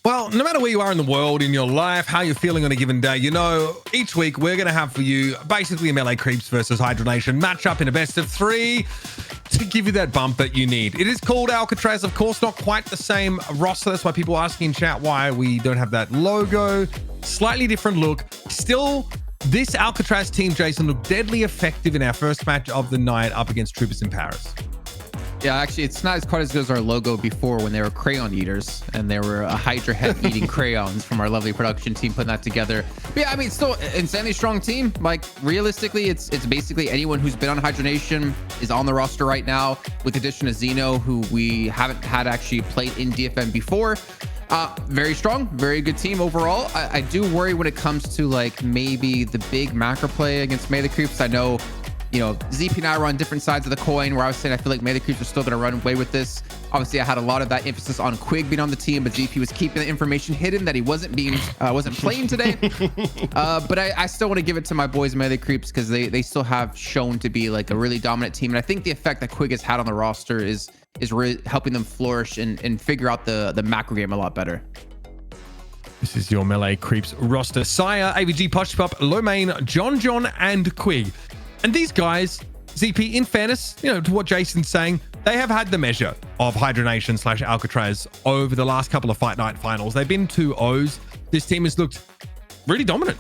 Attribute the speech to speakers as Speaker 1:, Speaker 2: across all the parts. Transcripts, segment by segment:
Speaker 1: Well, no matter where you are in the world, in your life, how you're feeling on a given day, you know, each week we're going to have for you basically a Melee Creeps versus Hydra-Nation matchup in a best of 3 to give you that bump that you need. It is called Alcatraz, of course, not quite the same roster. That's why people are asking in chat why we don't have that logo. Slightly different look. Still, this Alcatraz team, Jason, looked deadly effective in our first match of the night up against Troopers in Paris.
Speaker 2: Yeah, actually, it's not quite as good as our logo before when they were crayon eaters and there were a Hydra head eating crayons from our lovely production team putting that together. But yeah, I mean, still insanely strong team. Like realistically, it's basically anyone who's been on Hydra-Nation is on the roster right now, with the addition of Xeno, who we haven't had actually played in DFN before. Very strong, very good team overall. I do worry when it comes to like maybe the big macro play against Melee Creeps. I know, you know, ZP and I were on different sides of the coin where I was saying I feel like Melee Creeps are still going to run away with this. Obviously, I had a lot of that emphasis on Quig being on the team, but ZP was keeping the information hidden that he wasn't playing today. But I still want to give it to my boys Melee Creeps because they still have shown to be like a really dominant team. And I think the effect that Quig has had on the roster is really helping them flourish and figure out the macro game a lot better.
Speaker 1: This is your Melee Creeps roster. Sire, AVG, Poshpop, Lomain, John, and Quig. And these guys, ZP, in fairness, you know, to what Jason's saying, they have had the measure of Hydra-Nation / Alcatraz over the last couple of Fight Night finals. They've been 2-0s. This team has looked really dominant.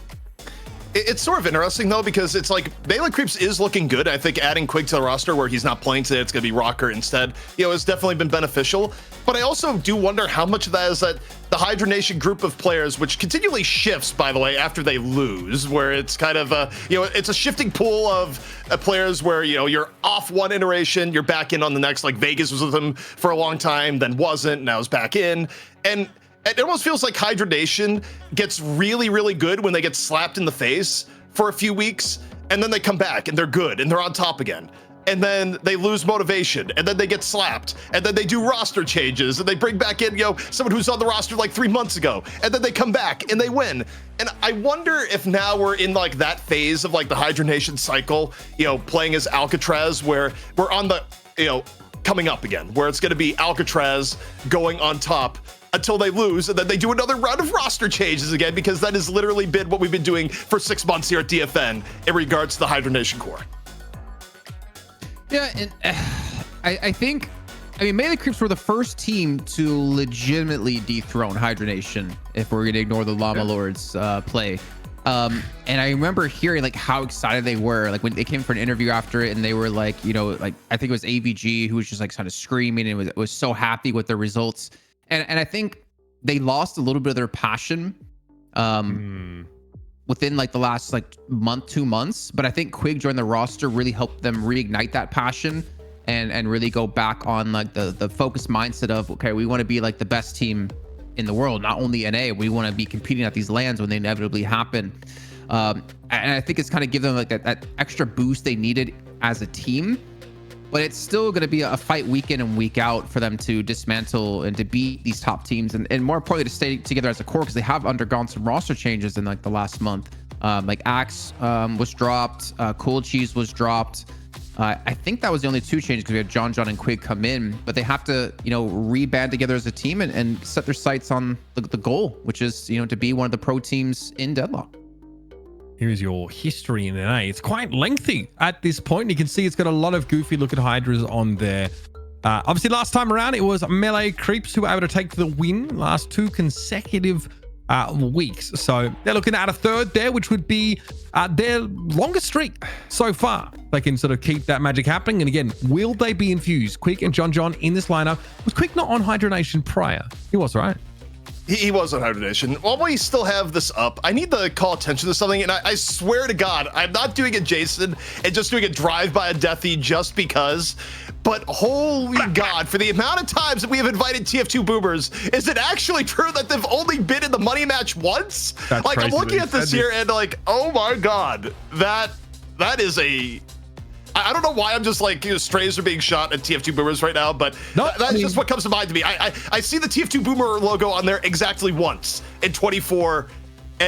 Speaker 3: It's sort of interesting, though, because it's like Melee Creeps is looking good. I think adding Quig to the roster where he's not playing today, it's going to be Rocker instead, you know, has definitely been beneficial. But I also do wonder how much of that is that the Hydra-Nation group of players, which continually shifts, by the way, after they lose, where it's kind of, you know, it's a shifting pool of players where, you know, you're off one iteration, you're back in on the next, like Vegas was with them for a long time, then wasn't, now is back in. And it almost feels like Hydra-Nation gets really, really good when they get slapped in the face for a few weeks, and then they come back and they're good and they're on top again. And then they lose motivation, and then they get slapped, and then they do roster changes, and they bring back in, you know, someone who's on the roster like 3 months ago, and then they come back and they win. And I wonder if now we're in like that phase of like the Hydra-Nation cycle, you know, playing as Alcatraz, where we're on the, you know, coming up again, where it's going to be Alcatraz going on top until they lose, and then they do another round of roster changes again, because that has literally been what we've been doing for 6 months here at DFN in regards to the Hydra-Nation core.
Speaker 2: Yeah, and I think, I mean, Melee Creeps were the first team to legitimately dethrone Hydra-Nation, if we're going to ignore the Llama Lords play. And I remember hearing like how excited they were, like when they came for an interview after it, and they were like, you know, like I think it was AVG who was just like kind of screaming and was so happy with their results. And I think they lost a little bit of their passion within like the last like month, 2 months. But I think Quig joining the roster really helped them reignite that passion and really go back on like the focused mindset of, okay, we want to be like the best team in the world, not only NA, we want to be competing at these lands when they inevitably happen. And I think it's kind of give them like that extra boost they needed as a team. But it's still going to be a fight week in and week out for them to dismantle and to beat these top teams, and more importantly to stay together as a core, because they have undergone some roster changes in like the last month. Like Axe was dropped, Cool Cheese was dropped. I think that was the only 2 changes because we had John and Quig come in, but they have to, you know, reband together as a team and set their sights on the goal, which is, you know, to be one of the pro teams in Deadlock.
Speaker 1: Here is your history in NA. It's quite lengthy at this point. You can see it's got a lot of goofy looking Hydras on there. Obviously, last time around, it was Melee Creeps who were able to take the win last 2 consecutive weeks. So they're looking at a third there, which would be their longest streak so far. They can sort of keep that magic happening. And again, will they be infused? Quig and John in this lineup. Was Quig not on Hydra-Nation prior? He was, right?
Speaker 3: He was on Hydra-Nation. While we still have this up, I need to call attention to something, and I swear to God, I'm not doing it, Jason, and just doing a drive-by a Deathy just because, but holy God, for the amount of times that we have invited TF2 boomers, is it actually true that they've only been in the money match once?
Speaker 1: That's
Speaker 3: like,
Speaker 1: crazy.
Speaker 3: I'm looking at this here, and like, oh my God, that is a... I don't know why I'm just like, you know, strays are being shot at TF2 boomers right now, but that's just what comes to mind to me. I see the TF2 boomer logo on there exactly once in 24 NA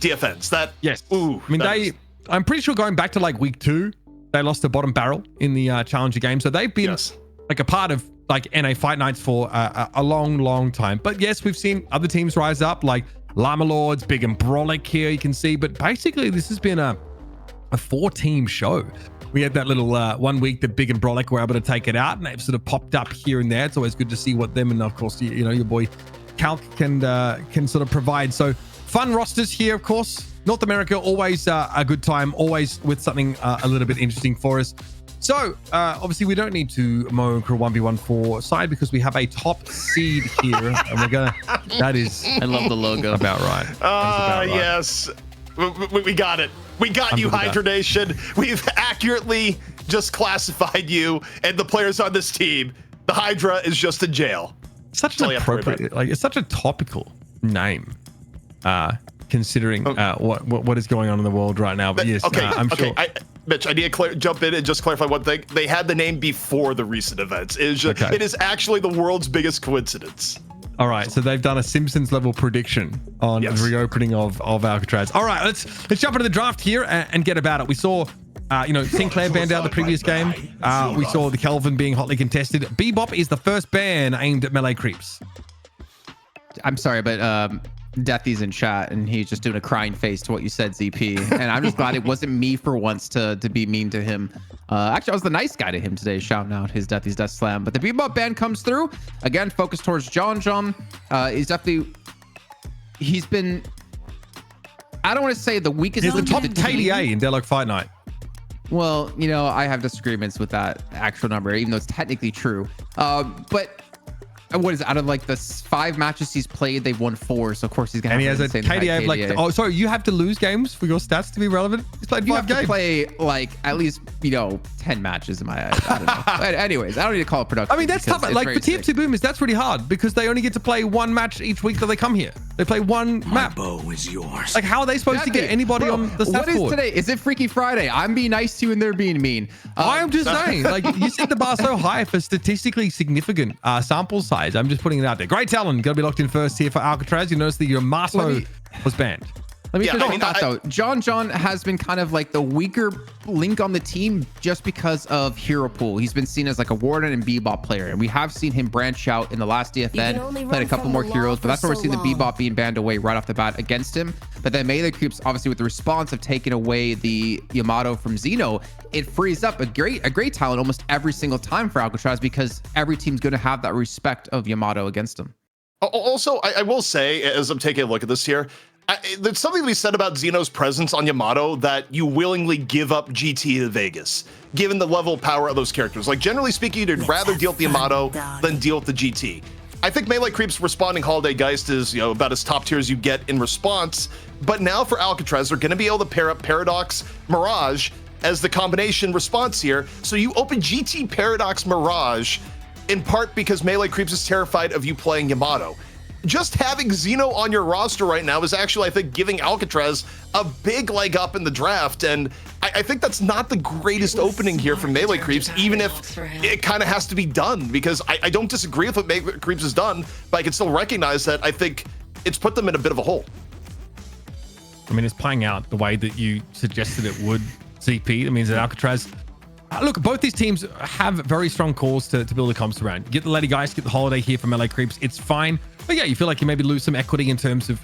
Speaker 3: DFNs. That ooh,
Speaker 1: I mean, I'm pretty sure going back to like week 2, they lost the bottom barrel in the Challenger game, so they've been like a part of like NA Fight Nights for a long time. But yes, we've seen other teams rise up like Llama Lords, Big and Brolic here, you can see. But basically, this has been a 4-team show. We had that little 1 week that Big and Brolic were able to take it out, and they've sort of popped up here and there. It's always good to see what them, and of course, you know, your boy Calc can sort of provide. So fun rosters here, of course. North America, always a good time, always with something a little bit interesting for us. So obviously we don't need to mow crew 1v1 side because we have a top seed here, and we're gonna. That is,
Speaker 2: I love the logo.
Speaker 1: About right.
Speaker 3: Yes, we got it. We got you, Hydra-Nation. We've accurately just classified you and the players on this team. The Hydra is just in jail.
Speaker 1: Such an appropriate, like it's such a topical name, considering what is going on in the world right now. But yes, I'm sure.
Speaker 3: Mitch, I need to jump in and just clarify one thing. They had the name before the recent events. It is actually the world's biggest coincidence.
Speaker 1: All right, so they've done a Simpsons level prediction on the reopening of Alcatraz. All right, let's jump into the draft here and get about it. We saw, Sinclair banned out the previous game. We saw the Kelvin being hotly contested. Bebop is the first ban aimed at melee creeps.
Speaker 2: I'm sorry, but Deathy's in chat and he's just doing a crying face to what you said, ZP. And I'm just glad it wasn't me for once to be mean to him. Actually, I was the nice guy to him today, shouting out his Deathy's Death Slam. But the Bebop ban comes through. Again, focused towards John. He's been, I don't want to say the weakest.
Speaker 1: He's the top KDA in Deadlock Fight Night.
Speaker 2: Well, you know, I have disagreements with that actual number, even though it's technically true. But what is it? Out of like the 5 matches he's played, they've won 4. So of course he's gonna.
Speaker 1: And he has a KDA of like. Oh, sorry, you have to lose games for your stats to be relevant. He's played 5 games.
Speaker 2: To play like at least 10 matches in my eyes. I don't know. But anyways, I don't need to call it production.
Speaker 1: I mean, that's tough. Like for TF2 Boomers, that's really hard because they only get to play 1 match each week that they come here. They play 1 map.
Speaker 4: Bow is yours.
Speaker 1: Like, how are they supposed to get anybody on the stats board?
Speaker 2: What is today? Is it Freaky Friday? I'm being nice to you and they're being mean.
Speaker 1: I'm just saying, like, you set the bar so high for statistically significant sample size. I'm just putting it out there. Great talent. Got to be locked in first here for Alcatraz. You notice that your Yamato was banned.
Speaker 2: Let me finish that though. John has been kind of like the weaker link on the team just because of hero pool. He's been seen as like a Warden and Bebop player, and we have seen him branch out in the last DFN, played a couple more heroes, but that's where we're seeing the Bebop being banned away right off the bat against him. But then melee creeps, obviously with the response of taking away the Yamato from Xeno, it frees up a great talent almost every single time for Alcatraz because every team's going to have that respect of Yamato against him.
Speaker 3: Also, I will say, as I'm taking a look at this here, there's something to be said about Xeno's presence on Yamato that you willingly give up GT to Vegas, given the level of power of those characters. Like, generally speaking, you'd rather deal with the Yamato than deal with the GT. I think Melee Creep's responding Holiday Geist is, about as top tier as you get in response. But now for Alcatraz, they're going to be able to pair up Paradox, Mirage as the combination response here. So you open GT Paradox Mirage in part because Melee Creeps is terrified of you playing Yamato. Just having Xeno on your roster right now is actually, I think, giving Alcatraz a big leg up in the draft. And I think that's not the greatest opening here for Melee Creeps, even if it kind of has to be done, because I don't disagree with what Melee Creeps has done, but I can still recognize that I think it's put them in a bit of a hole.
Speaker 1: I mean, it's playing out the way that you suggested it would, CP. That means that Alcatraz... look, both these teams have very strong calls to build the comps around. Get the Lady Geist, get the Holiday here for Melee Creeps. It's fine. But yeah, you feel like you maybe lose some equity in terms of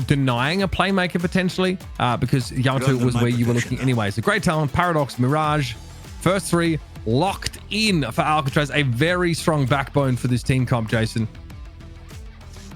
Speaker 1: denying a playmaker potentially because Yamato was where you were looking anyway. So great talent, Paradox, Mirage, first 3 locked in for Alcatraz. A very strong backbone for this team comp, Jason.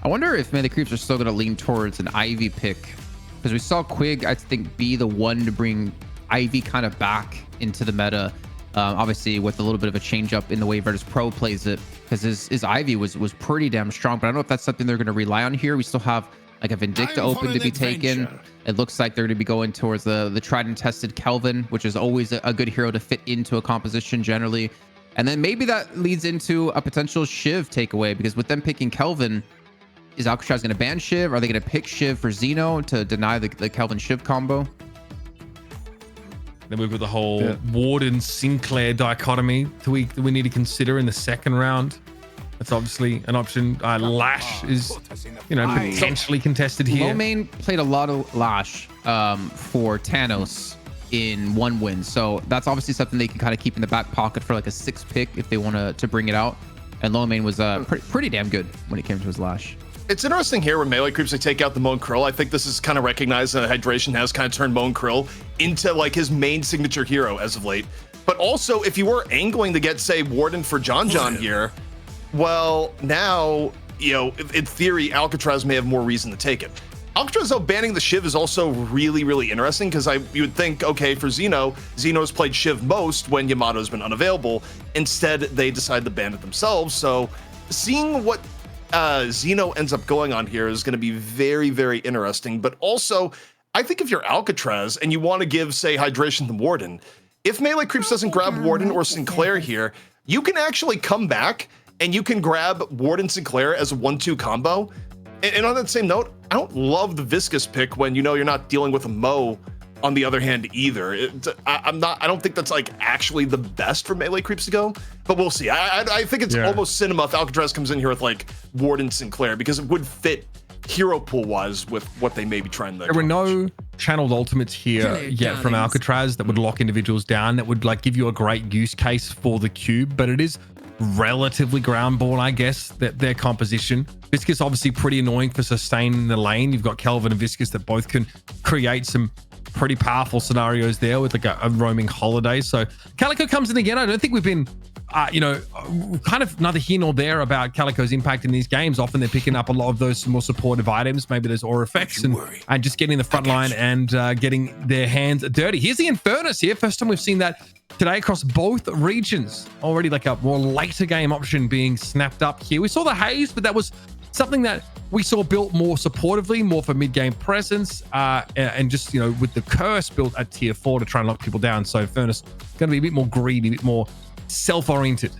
Speaker 2: I wonder if Melee Creeps are still going to lean towards an Ivy pick because we saw Quig, I think, be the one to bring Ivy kind of back into the meta. Obviously with a little bit of a change up in the way Virtus Pro plays it, because his Ivy was pretty damn strong, but I don't know if that's something they're going to rely on here. We still have like a Vindicta open to be taken. It looks like they're going to be going towards the tried and tested Kelvin, which is always a good hero to fit into a composition generally. And then maybe that leads into a potential Shiv takeaway, because with them picking Kelvin, is Alcatraz going to ban Shiv? Are they going to pick Shiv for Xeno to deny the Kelvin Shiv combo?
Speaker 1: Then we've got the whole Warden Sinclair dichotomy that we need to consider in the second round. That's obviously an option. Lash is, potentially contested here.
Speaker 2: Low main played a lot of Lash for Thanos in 1 win. So that's obviously something they can kind of keep in the back pocket for like a 6th pick if they want to bring it out. And Low Main was pretty damn good when it came to his Lash.
Speaker 3: It's interesting here when melee creeps like take out the Moan Krill. I think this is kind of recognized that Hydration has kind of turned Moan Krill into like his main signature hero as of late. But also, if you were angling to get, say, Warden for John here, well, now, you know, in theory, Alcatraz may have more reason to take it. Alcatraz, though, banning the Shiv is also really, really interesting because you would think, okay, for Xeno's played Shiv most when Yamato's been unavailable. Instead, they decide to ban it themselves. So seeing what Xeno ends up going on here is going to be very, very interesting. But also, I think if you're Alcatraz and you want to give, say, Hydration to Warden, if Melee Creeps doesn't grab Warden or Sinclair here, you can actually come back and you can grab Warden Sinclair as a 1-2 combo. And on that same note, I don't love the Viscous pick when you know you're not dealing with a Mo on the other hand either. I don't think that's like actually the best for Melee Creeps to go, but we'll see. I think it's almost cinema if Alcatraz comes in here with like Warden Sinclair because it would fit hero pool wise with what they may be trying to
Speaker 1: There were no channeled ultimates here yet from Alcatraz that would lock individuals down, that would like give you a great use case for the cube, but it is relatively ground ball, I guess, that their composition. Viscous obviously pretty annoying for sustaining the lane. You've got Kelvin and Viscous that both can create some pretty powerful scenarios there with like a roaming holiday. So Calico comes in again. I don't think we've been kind of neither here nor there about Calico's impact in these games. Often they're picking up a lot of those more supportive items, maybe those aura effects, and just getting the front line and getting their hands dirty. Here's the Infernus here. First time we've seen that today across both regions. Already like a more later game option being snapped up here. We saw the Haze, but that was something that we saw built more supportively, more for mid-game presence, and just, you know, with the curse built at tier 4 to try and lock people down. So Infernus going to be a bit more greedy, a bit more self-oriented.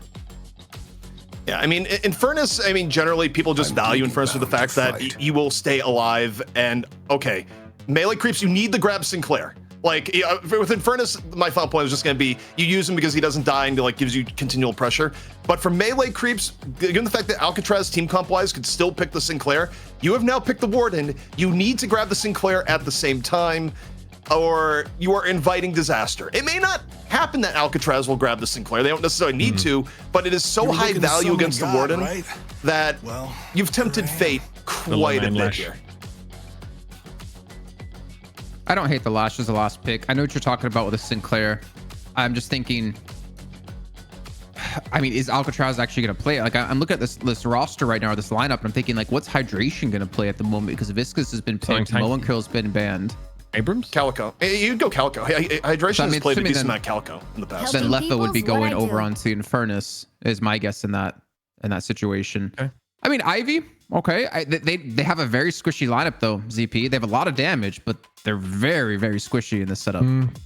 Speaker 3: Yeah, I mean, Infernus, I mean, generally people just value Infernus for the fact that you will stay alive. And okay, Melee Creeps, you need to grab Sinclair. Like with Infernus, my final point is just going to be you use him because he doesn't die and like gives you continual pressure. But for Melee Creeps, given the fact that Alcatraz team comp wise could still pick the Sinclair, you have now picked the Warden. You need to grab the Sinclair at the same time, or you are inviting disaster. It may not happen that Alcatraz will grab the Sinclair. They don't necessarily need to, but it is so high value against the Warden that you've tempted fate quite a bit here.
Speaker 2: I don't hate the Lash as the last pick. I know what you're talking about with the Sinclair. I'm just thinking, I mean, is Alcatraz actually going to play it? Like, I'm looking at this roster right now, or this lineup, and I'm thinking, like, what's Hydration going to play at the moment? Because Viscous has been picked, Moan Krill's been banned.
Speaker 1: Abrams?
Speaker 3: Calico. You'd go Calico. Hydration has played a decent amount of Calico in the past.
Speaker 2: Then Leffa would be going over onto Infernus, is my guess in that situation. Okay. I mean, Ivy, okay. They have a very squishy lineup, though, ZP. They have a lot of damage, but they're very, very squishy in this setup.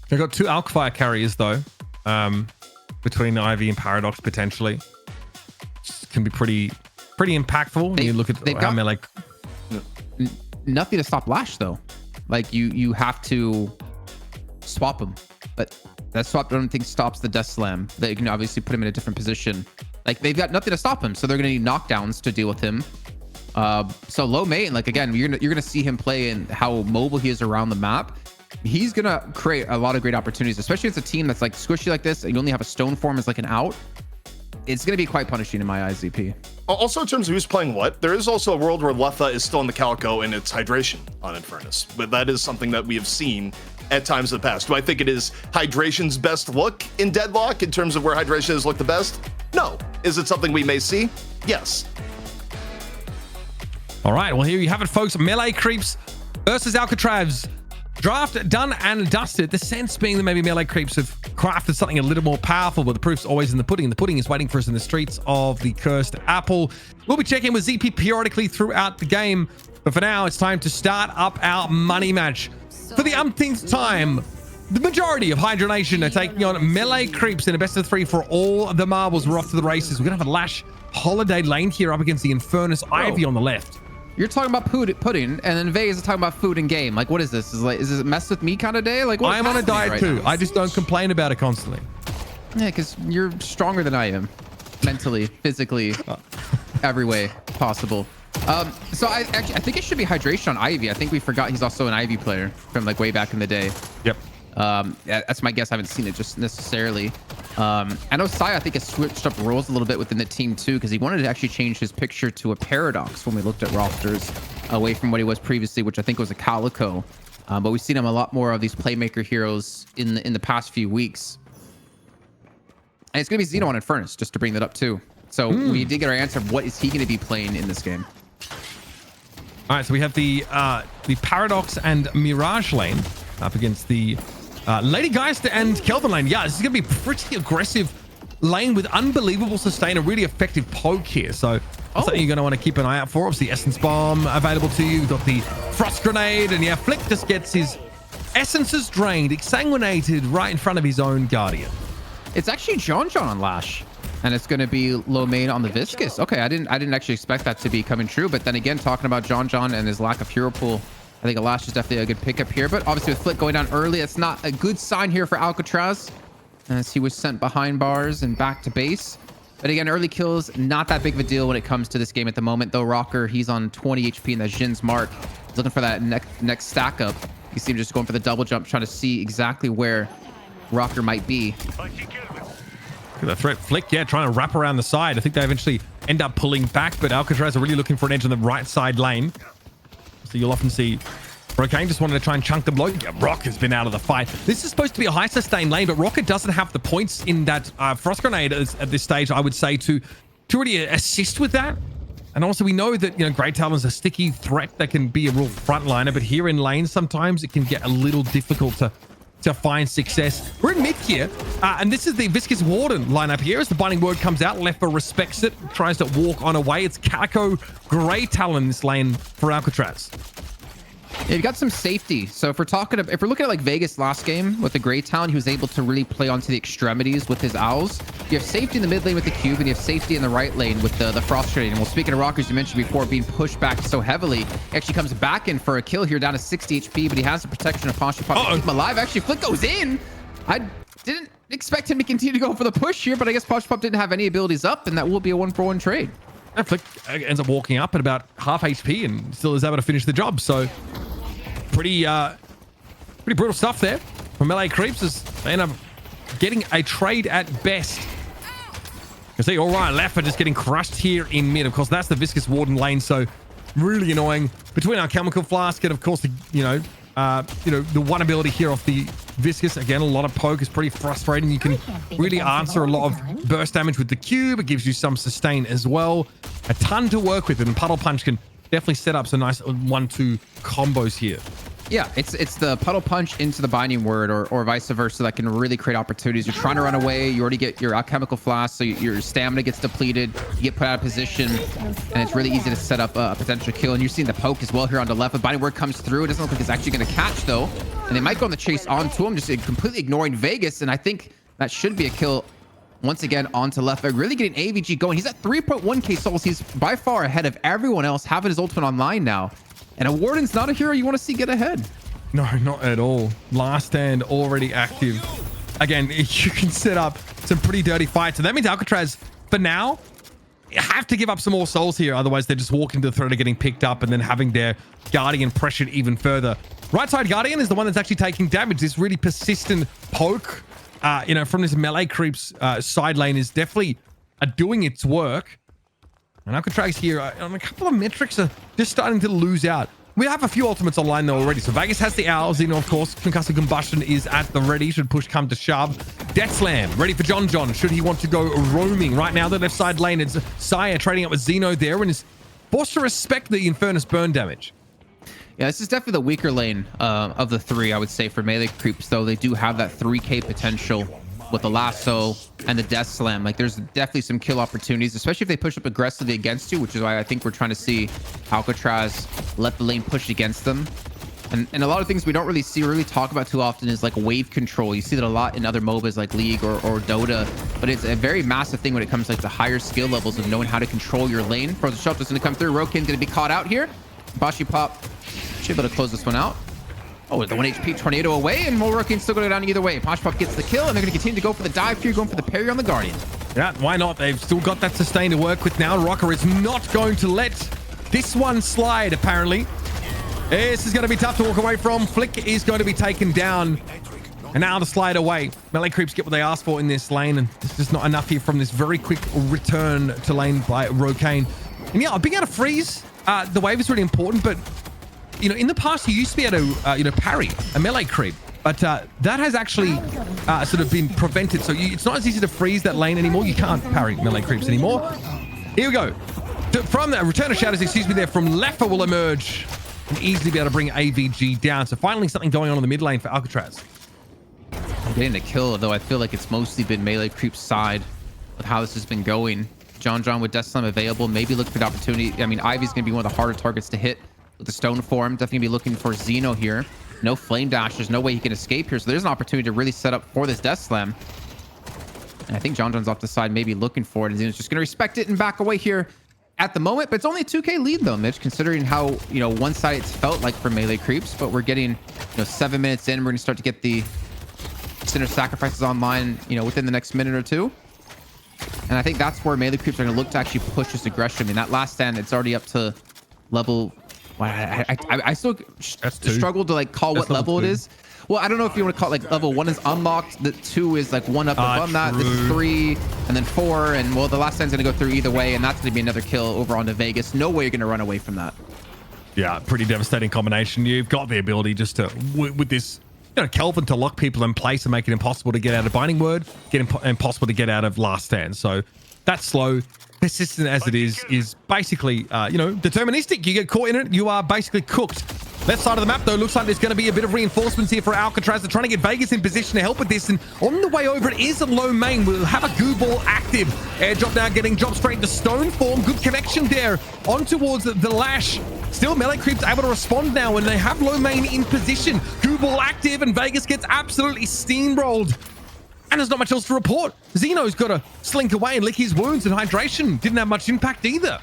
Speaker 1: They've got 2 Alkfire carriers, though, between Ivy and Paradox, potentially. Can be pretty impactful when you look at how Melee...
Speaker 2: Nothing to stop Lash, though. Like, you have to swap them. But that swap, I don't think, stops the Death Slam. They can obviously put him in a different position. Like, they've got nothing to stop him, so they're going to need knockdowns to deal with him. So low main, like, again, you're gonna see him play and how mobile he is around the map. He's gonna create a lot of great opportunities, especially as a team that's like squishy like this, and you only have a stone form as like an out. It's gonna be quite punishing in my eyes, ZP.
Speaker 3: Also, in terms of who's playing what, there is also a world where Leffa is still in the Calico and it's Hydration on Infernus, but that is something that we have seen at times in the past. Do I think it is Hydration's best look in Deadlock in terms of where Hydration has looked the best? No. Is it something we may see? Yes.
Speaker 1: All right, well, here you have it, folks. Melee Creeps versus Alcatraz. Draft done and dusted. The sense being that maybe Melee Creeps have crafted something a little more powerful, but the proof's always in the pudding. The pudding is waiting for us in the streets of the Cursed Apple. We'll be checking with ZP periodically throughout the game, but for now, it's time to start up our money match. For the umpteenth time, the majority of Hydra-Nation are taking on Melee Creeps in a best of 3 for all the marbles. We're off to the races. We're going to have a Lash Holiday lane here up against the Infernus Ivy on the left.
Speaker 2: You're talking about pudding, and then Vay is talking about food and game. Like, what is this? Is this a mess with me kind of day? Like,
Speaker 1: I'm on a diet too. I just don't complain about it constantly.
Speaker 2: Yeah, because you're stronger than I am, mentally, physically, every way possible. So I think it should be Hydration on Ivy. I think we forgot he's also an Ivy player from like way back in the day.
Speaker 1: Yep.
Speaker 2: That's my guess. I haven't seen it just necessarily. I know Sai, I think, has switched up roles a little bit within the team too, because he wanted to actually change his picture to a Paradox when we looked at rosters, away from what he was previously, which I think was a Calico. But we've seen him a lot more of these playmaker heroes in the past few weeks. And it's going to be Xeno on Infernus, just to bring that up too. So we did get our answer of what is he going to be playing in this game.
Speaker 1: All right, so we have the Paradox and Mirage lane up against the Lady Geister and Kelvin lane. Yeah, this is going to be a pretty aggressive lane with unbelievable sustain, a really effective poke here. So that's something you're going to want to keep an eye out for. Obviously, Essence Bomb available to you. You've got the Frost Grenade, and yeah, Flick just gets his essences drained, exsanguinated right in front of his own Guardian.
Speaker 2: It's actually John on Lash. And it's going to be low main on the Viscous. Okay, I didn't actually expect that to be coming true. But then again, talking about John and his lack of hero pool, I think a Lash is definitely a good pickup here. But obviously with Flick going down early, it's not a good sign here for Alcatraz, as he was sent behind bars and back to base. But again, early kills, not that big of a deal when it comes to this game at the moment. Though Rocker, he's on 20 HP in that Jin's mark. He's looking for that next stack up. You see him just going for the double jump, trying to see exactly where Rocker might be.
Speaker 1: Look at the threat. Flick, yeah, trying to wrap around the side. I think they eventually end up pulling back, but Alcatraz are really looking for an edge on the right side lane. So you'll often see Brocane just wanted to try and chunk them low. Yeah, Rock has been out of the fight. This is supposed to be a high sustain lane, but Rocket doesn't have the points in that Frost Grenade at this stage, I would say, to really assist with that. And also we know that, Grey Talon's a sticky threat that can be a real frontliner, but here in lane, sometimes it can get a little difficult to find success. We're in mid here, and this is the Viscous Warden lineup here. As the Binding Word comes out, Leffa respects it, tries to walk on away. It's Calico, Grey Talon in this lane for Alcatraz.
Speaker 2: Yeah, you've got some safety. So if we're looking at like Vegas last game with the Grey Talon, he was able to really play onto the extremities with his owls. You have safety in the mid lane with the cube, and you have safety in the right lane with the Frost Grenade. And well, speaking of Rockers, you mentioned before being pushed back so heavily, he actually comes back in for a kill here down to 60 HP, but he has the protection of Posture Pop to keep him alive. Actually, Flick goes in. I didn't expect him to continue to go for the push here, but I guess Posture Pop didn't have any abilities up, and that will be a 1-for-1 trade.
Speaker 1: And Flick ends up walking up at about half HP and still is able to finish the job. So pretty brutal stuff there from LA Creeps, as they end up getting a trade at best. You see, all right, Leffa just getting crushed here in mid. Of course, that's the Viscous Warden lane, so really annoying. Between our Chemical Flask and, of course, the one ability here off the Viscous. Again, a lot of poke is pretty frustrating. You can really answer a lot of burst damage with the cube. It gives you some sustain as well. A ton to work with, and Puddle Punch can definitely set up some nice 1-2 combos here.
Speaker 2: Yeah, it's the Puddle Punch into the Binding Word or vice versa that can really create opportunities. You're trying to run away. You already get your Alchemical Flask, so your stamina gets depleted. You get put out of position, and it's really easy to set up a potential kill. And you're seeing the poke as well here on the left. The Binding Word comes through. It doesn't look like it's actually going to catch, though. And they might go on the chase onto him, just completely ignoring Vegas. And I think that should be a kill once again onto Leffa. Really getting AVG going. He's at 3.1k souls. He's by far ahead of everyone else, having his ultimate online now. And a Warden's not a hero you want to see get ahead.
Speaker 1: No, not at all. Last Stand already active. Again, you can set up some pretty dirty fights. And that means Alcatraz, for now, have to give up some more souls here. Otherwise, they're just walking to the threat of getting picked up and then having their Guardian pressured even further. Right side Guardian is the one that's actually taking damage. This really persistent poke, from this melee creeps side lane is definitely doing its work. And Alcatraz here on a couple of metrics are just starting to lose out. We have a few ultimates online though already. So Vegas has the Owl. Xeno, of course. Concussive Combustion is at the ready. Should push come to shove. Death Slam ready for John. Should he want to go roaming. Right now, the left side lane, it's Saya trading up with Xeno there and is forced to respect the Infernus burn damage.
Speaker 2: Yeah, this is definitely the weaker lane of the three, I would say, for melee creeps, though. They do have that 3k potential with the lasso and the death slam. Like, there's definitely some kill opportunities, especially if they push up aggressively against you, which is why I think we're trying to see Alcatraz let the lane push against them. And a lot of things we don't really talk about too often is like wave control. You see that a lot in other MOBAs like League or Dota, but it's a very massive thing when it comes to like the higher skill levels of knowing how to control your lane. Frozen Shelter's going to come through. Rokin's going to be caught out here. Bashi Pop should be able to close this one out. Oh, the 1 HP tornado away, and Rokin's still going to go down either way. Bashi Pop gets the kill, and they're going to continue to go for the dive here, going for the parry on the Guardian.
Speaker 1: Yeah, why not? They've still got that sustain to work with now. Rocker is not going to let this one slide, apparently. This is going to be tough to walk away from. Flick is going to be taken down. And now the slide away. Melee creeps get what they asked for in this lane, and it's just not enough here from this very quick return to lane by Rokane. And yeah, being able to freeze the wave is really important, but you know, in the past you used to be able to parry a melee creep, but that has actually sort of been prevented. So it's not as easy to freeze that lane anymore. You can't parry melee creeps anymore. Here we go. From the return of shadows, excuse me, there from Leffa will emerge and easily be able to bring AVG down. So finally something going on in the mid lane for Alcatraz.
Speaker 2: Getting a kill, though I feel like it's mostly been melee creep's side with how this has been going. John with Death Slam available, maybe look for the opportunity. I mean, Ivy's going to be one of the harder targets to hit with the stone form. Definitely be looking for Xeno here. No flame dash. There's no way he can escape here. So there's an opportunity to really set up for this Death Slam. And I think John's off the side, maybe looking for it. And Xeno's just going to respect it and back away here at the moment. But it's only a 2K lead, though, Mitch, considering how, you know, one-sided it's felt like for melee creeps. But we're getting, you know, 7 minutes in. We're going to start to get the Sinner sacrifices online, you know, within the next minute or two. And I think that's where melee creeps are going to look to actually push this aggression. I mean, that last stand, it's already up to level... I still struggle to like call what level it is. Well, I don't know if you want to call it like level 1 is unlocked. The 2 is like 1 up above that. This is 3 and then 4. And well, the last stand's going to go through either way. And that's going to be another kill over onto Vegas. No way you're going to run away from that. Yeah, pretty devastating combination. You've got the ability just to, with this, you know, Kelvin, to lock people in place and make it impossible to get out of Binding Word, impossible to get out of Last Stand. So that's slow. Persistent as it is basically, you know, deterministic. You get caught in it, you are basically cooked. Left side of the map, though, looks like there's going to be a bit of reinforcements here for Alcatraz. They're trying to get Vegas in position to help with this. And on the way over, it is a low main. We'll have a goo ball active. Airdrop now getting dropped straight to stone form. Good connection there on towards the lash. Still, melee creeps able to respond now when they have low main in position. Goo ball active, and Vegas gets absolutely steamrolled. And there's not much else to report. Xeno's got to slink away and lick his wounds, and Hydration didn't have much impact either.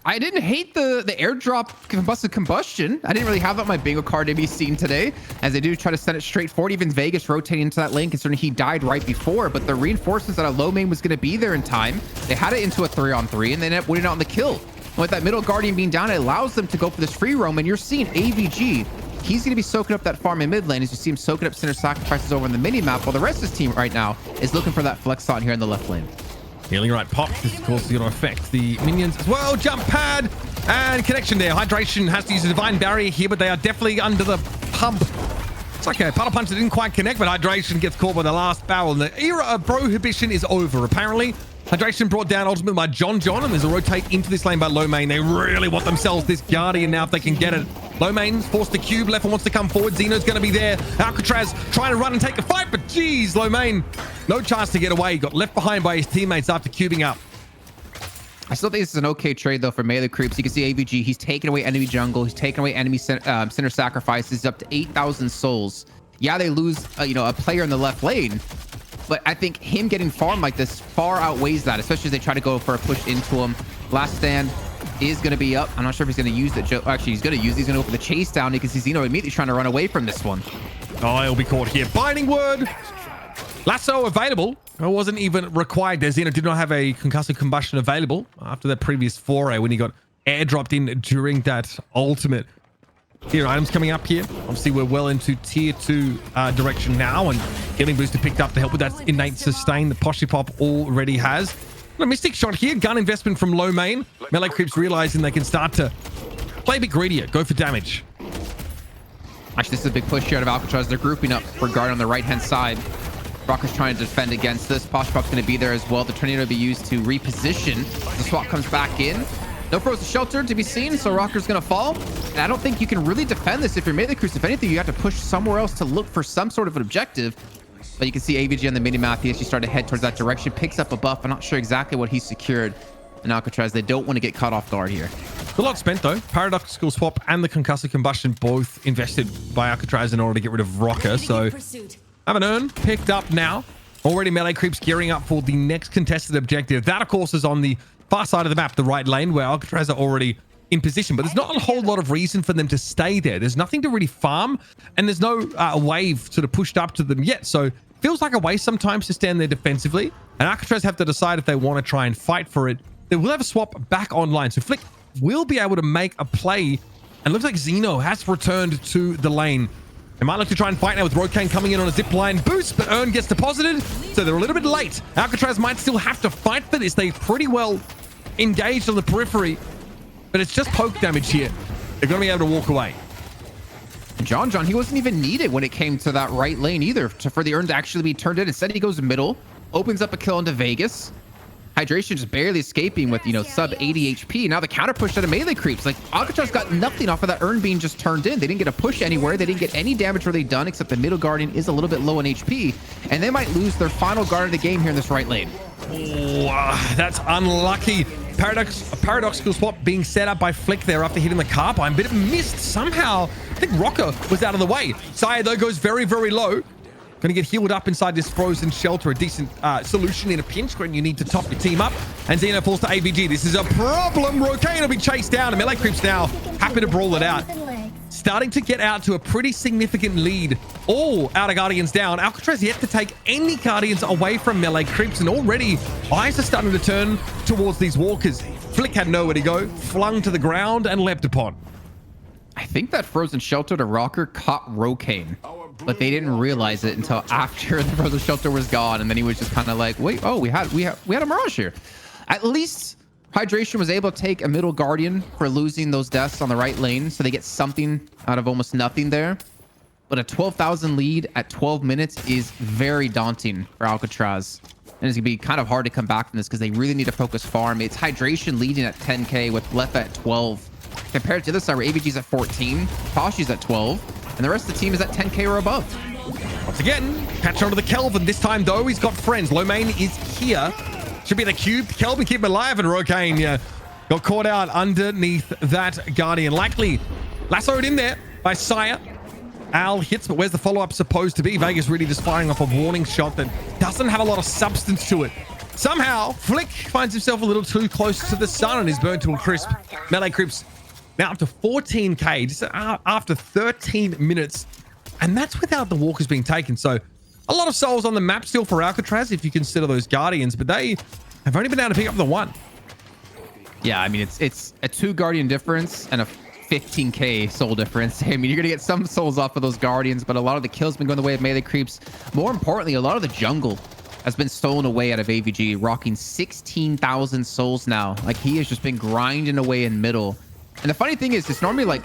Speaker 2: I didn't hate the airdrop combusted combustion. I didn't really have that on my bingo card to be seen today, as they do try to send it straight forward. Even Vegas rotating into that lane, considering he died right before. But the reinforcements that a low main was going to be there in time, they had it into a 3-on-3, and they ended up winning out on the kill. And with that middle guardian being down, it allows them to go for this free roam, and you're seeing AVG. He's going to be soaking up that farm in mid lane as you see him soaking up center sacrifices over on the mini map, while the rest of his team right now is looking for that flex on here in the left lane. Healing right pop. This, of course, is going to affect the minions as well. Jump pad and connection there. Hydration has to use a divine barrier here, but they are definitely under the pump. It's like a puddle punch that didn't quite connect, but Hydration gets caught by the last barrel. And the era of prohibition is over, apparently. Hydration brought down ultimately by John, and there's a rotate into this lane by low main. They really want themselves this Guardian now if they can get it. Low main's forced to cube. Leffa wants to come forward. Xeno's going to be there. Alcatraz trying to run and take a fight, but geez, low main, no chance to get away. He got left behind by his teammates after cubing up. I still think this is an okay trade, though, for melee creeps. You can see AVG. He's taking away enemy jungle. He's taking away enemy center sacrifices. Up to 8,000 souls. Yeah, they lose, you know, a player in the left lane. But I think him getting farmed like this far outweighs that, especially as they try to go for a push into him. Last stand is going to be up. I'm not sure if he's going to use it. Actually, he's going to use it. He's going to go for the chase down. You can see Xeno immediately trying to run away from this one. Oh, he'll be caught here. Binding Word. Lasso available. It wasn't even required there. Xeno did not have a concussive combustion available after that previous foray when he got airdropped in during that ultimate. Here, items coming up here. Obviously, we're well into tier 2 direction now, and healing booster picked up to help with that innate sustain that Poshy Pop already has. A mystic shot here. Gun investment from low main. Melee creeps realizing they can start to play a bit greedier. Go for damage. Actually, this is a big push here out of Alcatraz. They're grouping up for guard on the right-hand side. Rocker's trying to defend against this. Poshy Pop's going to be there as well. The tornado will be used to reposition. The swap comes back in. No frozen shelter to be seen, so Rocker's going to fall. And I don't think you can really defend this if you're melee creeps. If anything, you have to push somewhere else to look for some sort of an objective. But you can see AVG on the mini-map. He actually started to head towards that direction. Picks up a buff. I'm not sure exactly what he secured in Alcatraz. They don't want to get caught off guard here. A lot spent, though. Paradoxical Swap and the Concussive Combustion both invested by Alcatraz in order to get rid of Rocker. So have an urn picked up now. Already melee creeps gearing up for the next contested objective. That, of course, is on the far side of the map, the right lane, where Alcatraz are already in position, but there's not a whole lot of reason for them to stay there. There's nothing to really farm, and there's no wave sort of pushed up to them yet. So feels like a waste sometimes to stand there defensively, and Alcatraz have to decide if they want to try and fight for it. They will have a swap back online, so Flick will be able to make a play, and looks like Xeno has returned to the lane.
Speaker 1: They might look to try and fight now with Rokane coming in on a zipline boost, but Ern gets deposited, so they're a little bit late. Alcatraz might still have to fight for this. They're pretty well engaged on the periphery, but it's just poke damage here. They're going to be able to walk away.
Speaker 2: John, he wasn't even needed when it came to that right lane either for the Ern to actually be turned in. Instead, he goes middle, opens up a kill into Vegas. Hydra-Nation just barely escaping with, sub 80 HP. Now the counter push out of melee creeps. Like, Alcatraz got nothing off of that Ern being just turned in. They didn't get a push anywhere. They didn't get any damage where they done, except the middle Guardian is a little bit low on HP. And they might lose their final guard of the game here in this right lane.
Speaker 1: Oh, that's unlucky. Paradoxical swap being set up by Flick there after hitting the carbine. Bit of missed somehow. I think Rocker was out of the way. Saya, though, goes very, very low. Going to get healed up inside this frozen shelter. A decent solution in a pinch when you need to top your team up. And Xeno falls to AVG. This is a problem. Rokane will be chased down. And melee creeps now happy to brawl it out. Starting to get out to a pretty significant lead. All outer Guardians down. Alcatraz yet to take any Guardians away from melee creeps. And already eyes are starting to turn towards these walkers. Flick had nowhere to go. Flung to the ground and leapt upon.
Speaker 2: I think that frozen shelter to Rocker caught Rokane, but they didn't realize it until after the frozen shelter was gone, and then he was just kind of like, wait, oh, we had a Mirage here. At least Hydration was able to take a middle Guardian for losing those deaths on the right lane, so they get something out of almost nothing there. But a 12,000 lead at 12 minutes is very daunting for Alcatraz, and it's gonna be kind of hard to come back from this because they really need to focus farm. It's Hydration leading at 10k with Left at 12. Compared to the other side where AVG's at 14, Toshi's at 12, and the rest of the team is at 10k or above.
Speaker 1: Once again, catch onto the Kelvin. This time, though, he's got friends. Lomain is here. Should be the cube. Kelvin keep him alive, and Rokane got caught out underneath that Guardian. Likely lassoed in there by Saya. Al hits, but where's the follow-up supposed to be? Vegas really just firing off a warning shot that doesn't have a lot of substance to it. Somehow, Flick finds himself a little too close to the sun and is burned to a crisp. Melee creeps now up to 14k just after 13 minutes. And that's without the walkers being taken. So a lot of souls on the map still for Alcatraz if you consider those Guardians, but they have only been able to pick up the one.
Speaker 2: Yeah, I mean, it's a 2 Guardian difference and a 15k soul difference. I mean, you're gonna get some souls off of those Guardians, but a lot of the kills been going the way of melee creeps. More importantly, a lot of the jungle has been stolen away out of AVG, rocking 16,000 souls now. Like, he has just been grinding away in middle. And the funny thing is, it's normally like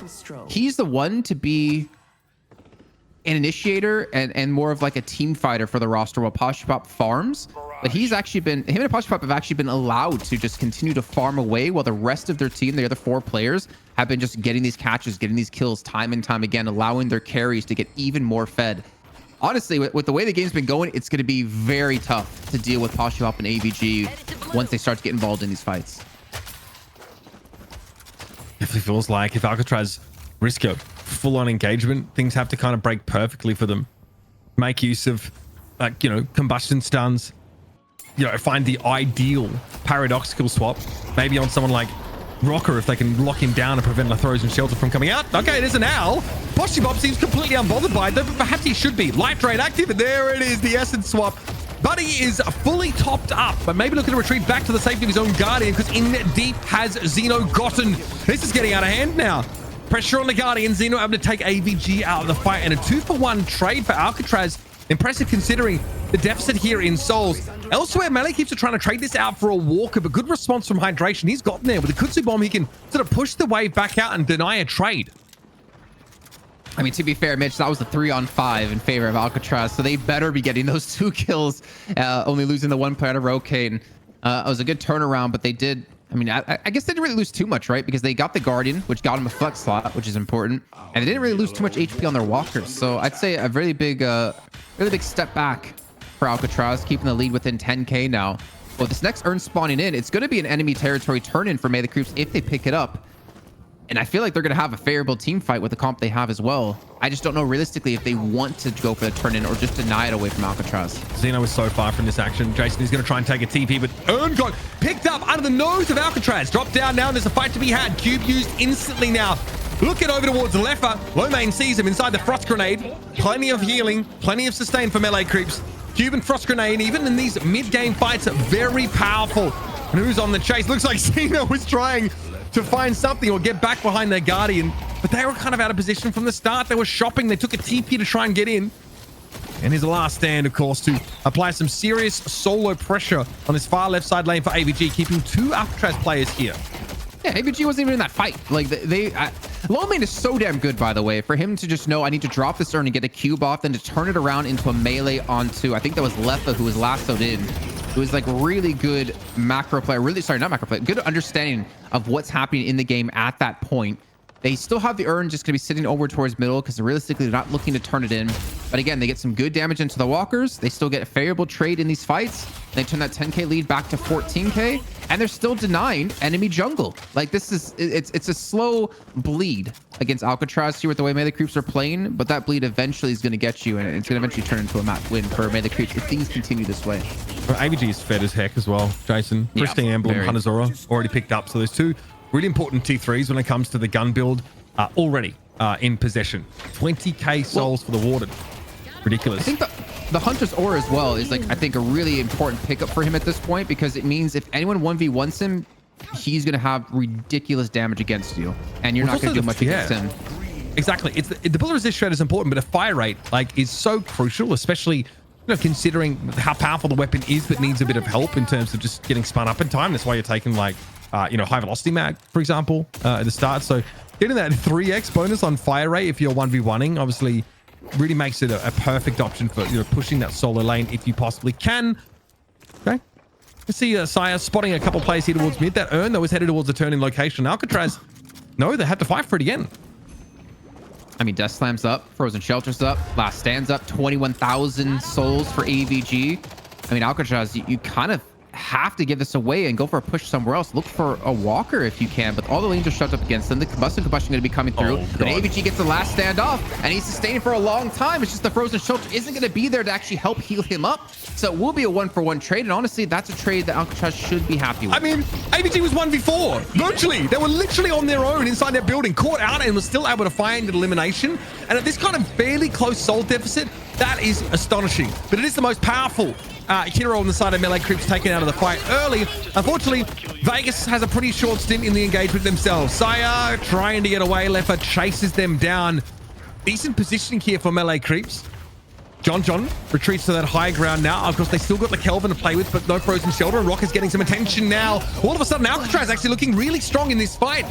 Speaker 2: he's the one to be an initiator and more of like a team fighter for the roster while Poshpop farms. But he's actually been, him and Poshpop have actually been allowed to just continue to farm away while the rest of their team, the other 4 players, have been just getting these catches, getting these kills time and time again, allowing their carries to get even more fed. Honestly, with the way the game's been going, it's going to be very tough to deal with Poshpop and AVG once they start to get involved in these fights.
Speaker 1: Definitely feels like if Alcatraz risk a full-on engagement, things have to kind of break perfectly for them. Make use of, combustion stuns. Find the ideal paradoxical swap. Maybe on someone like Rocker if they can lock him down and prevent the throws and shelter from coming out. Okay, there's an owl. Poshy Bob seems completely unbothered by it, though, but perhaps he should be. Light Drain active, and there it is, the Essence swap. Buddy is fully topped up, but maybe looking to retreat back to the safety of his own Guardian because in deep has Xeno gotten. This is getting out of hand now. Pressure on the Guardian. Xeno able to take AVG out of the fight, and a 2-for-1 trade for Alcatraz. Impressive considering the deficit here in souls. Elsewhere, melee keeps trying to trade this out for a walker, but good response from Hydration. He's gotten there with a Kutsu bomb. He can sort of push the wave back out and deny a trade.
Speaker 2: I mean, to be fair, Mitch, that was a 3-on-5 in favor of Alcatraz, so they better be getting those 2 kills, only losing the 1 player to Rokane. It was a good turnaround, but they did, I mean, I guess they didn't really lose too much, right? Because they got the Guardian, which got him a flex slot, which is important, and they didn't really lose too much HP on their walkers. So I'd say a really big step back for Alcatraz, keeping the lead within 10k now. But this next Urn spawning in, it's going to be an enemy territory turn-in for melee creeps if they pick it up. And I feel like they're going to have a favorable team fight with the comp they have as well. I just don't know realistically if they want to go for the turn-in or just deny it away from Alcatraz.
Speaker 1: Xeno is so far from this action. Jason is going to try and take a TP, but Ern got picked up under the nose of Alcatraz. Dropped down now, and there's a fight to be had. Cube used instantly now. Looking over towards Lefa. Lomain sees him inside the Frost Grenade. Plenty of healing, plenty of sustain for melee creeps. Cube and Frost Grenade, even in these mid-game fights, are very powerful. And who's on the chase? Looks like Xeno was trying to find something or get back behind their Guardian. but they were kind of out of position from the start. They were shopping. They took a TP to try and get in. And here's the last stand, of course, to apply some serious solo pressure on this far left side lane for AVG, keeping 2 Alcatraz players here.
Speaker 2: Yeah, AVG wasn't even in that fight. Like Lowman is so damn good, by the way, for him to just know I need to drop this urn and get a cube off, then to turn it around into a melee onto, I think that was Leffa who was lassoed in. It was like really good macro player, not macro player, good understanding of what's happening in the game at that point. They still have the urn just going to be sitting over towards middle because realistically they're not looking to turn it in. But again, they get some good damage into the walkers. They still get a favorable trade in these fights. They turn that 10k lead back to 14k, and they're still denying enemy jungle. Like this is, it's a slow bleed against Alcatraz here with the way melee creeps are playing, but that bleed eventually is going to get you, and it's going to eventually turn into a map win for melee creeps if things continue this way.
Speaker 1: Well, AVG is fed as heck as well, Jason. Pristine Emblem, Hanazora already picked up. So there's 2 really important T3s when it comes to the gun build already in possession. 20k souls for the Warden. Ridiculous.
Speaker 2: I think the Hunter's Aura as well is like, I think, a really important pickup for him at this point, because it means if anyone 1v1s him, he's going to have ridiculous damage against you, and you're not going to do much against him.
Speaker 1: Exactly. It's the bullet resist shred is important, but a fire rate like is so crucial, especially considering how powerful the weapon is, but needs a bit of help in terms of just getting spun up in time. That's why you're taking like high velocity mag, for example, at the start. So getting that 3x bonus on fire rate if you're 1v1ing obviously really makes it a perfect option for pushing that solo lane if you possibly can. Okay. Let's see Saya spotting a couple players here towards mid. That urn though was headed towards the turn in location. Alcatraz, no, they had to fight for it again.
Speaker 2: I mean, Death Slam's up, Frozen Shelter's up, Last Stand's up, 21,000 souls for AVG. I mean, Alcatraz, you kind of have to give this away and go for a push somewhere else. Look for a walker if you can, but all the lanes are shut up against them. The combustion going to be coming through. But AVG gets the last stand off, and he's sustained for a long time. It's just the Frozen Shelter isn't going to be there to actually help heal him up. So it will be a 1-for-1 trade, and honestly, that's a trade that Alcatraz should be happy with.
Speaker 1: I mean, AVG was 1v4. Virtually. They were literally on their own inside their building, caught out, and was still able to find an elimination. And at this kind of fairly close soul deficit, that is astonishing. But it is the most powerful hero on the side of melee creeps taken out of the fight early. Unfortunately, Vegas has a pretty short stint in the engagement themselves. Saya trying to get away. Leffa chases them down. Decent positioning here for melee creeps. John retreats to that high ground now. Of course, they still got the Kelvin to play with, but no Frozen Shelter. And Rock is getting some attention now. All of a sudden, Alcatraz actually looking really strong in this fight.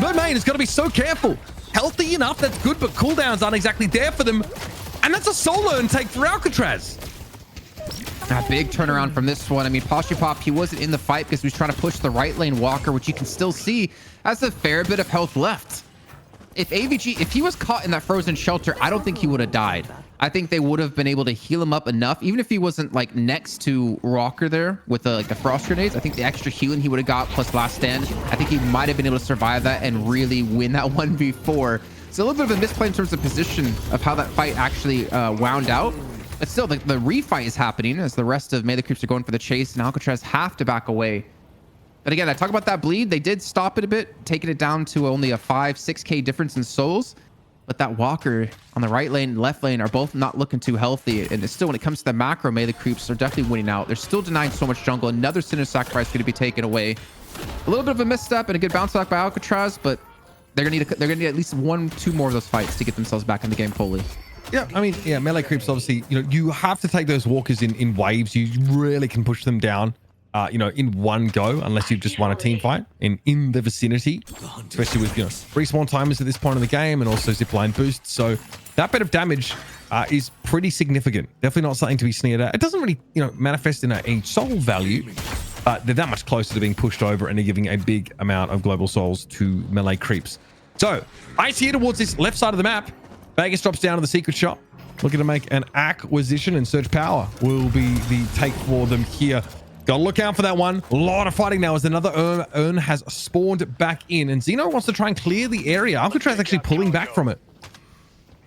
Speaker 1: Mermaid has got to be so careful. Healthy enough, that's good, but cooldowns aren't exactly there for them. And that's a solo and take for Alcatraz.
Speaker 2: A big turnaround from this one. I mean, Poshupop, he wasn't in the fight because he was trying to push the right lane walker, which you can still see has a fair bit of health left. If AVG, if he was caught in that Frozen Shelter, I don't think he would have died. I think they would have been able to heal him up enough, even if he wasn't like next to Rocker there with the frost grenades. I think the extra healing he would have got plus last stand, I think he might have been able to survive that and really win that 1v4. So a little bit of a misplay in terms of position of how that fight actually wound out. But still, the refight is happening as the rest of melee creeps are going for the chase, and Alcatraz have to back away. But again, I talk about that bleed. They did stop it a bit, taking it down to only a 5-6k difference in souls. But that walker on the right lane and left lane are both not looking too healthy. And it's still, when it comes to the macro, melee creeps are definitely winning out. They're still denying so much jungle. Another Sinner Sacrifice going to be taken away. A little bit of a misstep and a good bounce back by Alcatraz, but they're gonna need at least 1-2 more of those fights to get themselves back in the game fully.
Speaker 1: Yeah, I mean, yeah, melee creeps, obviously, you have to take those walkers in waves. You really can push them down, in one go, unless you've just won a team fight in the vicinity, especially with, respawn timers at this point in the game and also zipline boosts. So that bit of damage is pretty significant. Definitely not something to be sneered at. It doesn't really, manifest in a soul value, but they're that much closer to being pushed over and they're giving a big amount of global souls to melee creeps. So ice here towards this left side of the map. Vegas drops down to the secret shop, looking to make an acquisition, and Surge Power will be the take for them here. Gotta look out for that one. A lot of fighting now as another urn has spawned back in, and Xeno wants to try and clear the area. Alcatraz actually pulling back from it.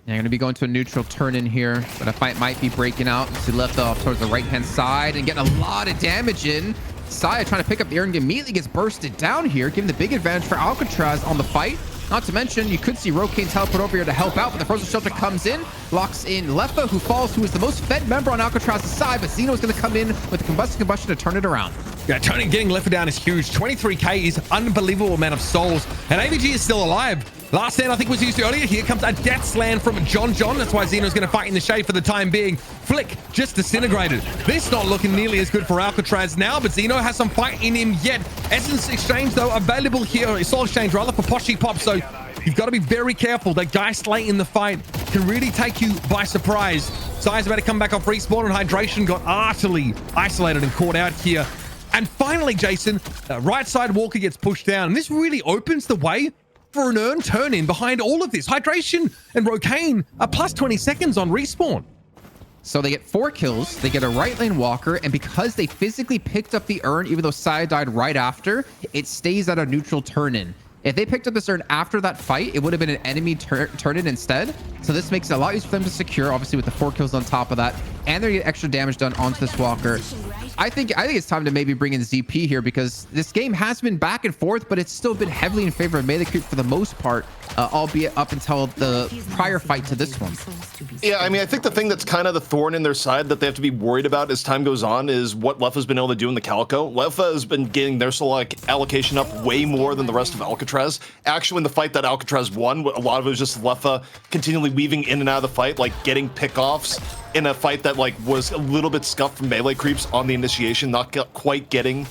Speaker 2: Yeah, going to be going to a neutral turn in here, but a fight might be breaking out. He left off towards the right-hand side and getting a lot of damage in. Saya trying to pick up the urn, immediately gets bursted down here, giving the big advantage for Alcatraz on the fight. Not to mention, you could see Rokane teleport over here to help out, but the Frozen Shelter comes in, locks in Leffa, who falls, who is the most fed member on Alcatraz's side, but Xeno is going to come in with the combustion to turn it around.
Speaker 1: Yeah, Tony getting left down is huge. 23k is unbelievable amount of souls, and AVG is still alive. Last stand I think was used earlier. Here comes a death slam from John. That's why Xeno's going to fight in the shade for the time being. Flick just disintegrated. This not looking nearly as good for Alcatraz now, but Xeno has some fight in him yet. Essence exchange though available here. Soul exchange rather for Poshy Pop. So you've got to be very careful. That Geist late in the fight can really take you by surprise. Sai's about to come back off respawn, and Hydration got utterly isolated and caught out here. And finally, Jason, right side Walker gets pushed down, and this really opens the way for an earn turn in behind all of this. Hydration and Rocane are plus 20 seconds on respawn.
Speaker 2: So they get 4 kills, they get a right lane walker, and because they physically picked up the urn, even though Saya died right after, it stays at a neutral turn in. If they picked up this urn after that fight, it would have been an enemy turn in instead. So this makes it a lot easier for them to secure, obviously with the 4 kills on top of that, and they get extra damage done onto this walker. I think it's time to maybe bring in ZP here, because this game has been back and forth, but it's still been heavily in favor of melee creep for the most part, albeit up until the prior fight to this one.
Speaker 3: Yeah, I mean, I think the thing that's kind of the thorn in their side that they have to be worried about as time goes on is what Lefa's been able to do in the Calico. Lefa has been getting their soul allocation up way more than the rest of Alcatraz. Actually, in the fight that Alcatraz won, a lot of it was just Lefa continually weaving in and out of the fight, like getting pickoffs in a fight that like was a little bit scuffed from melee creeps on the initiation, not quite getting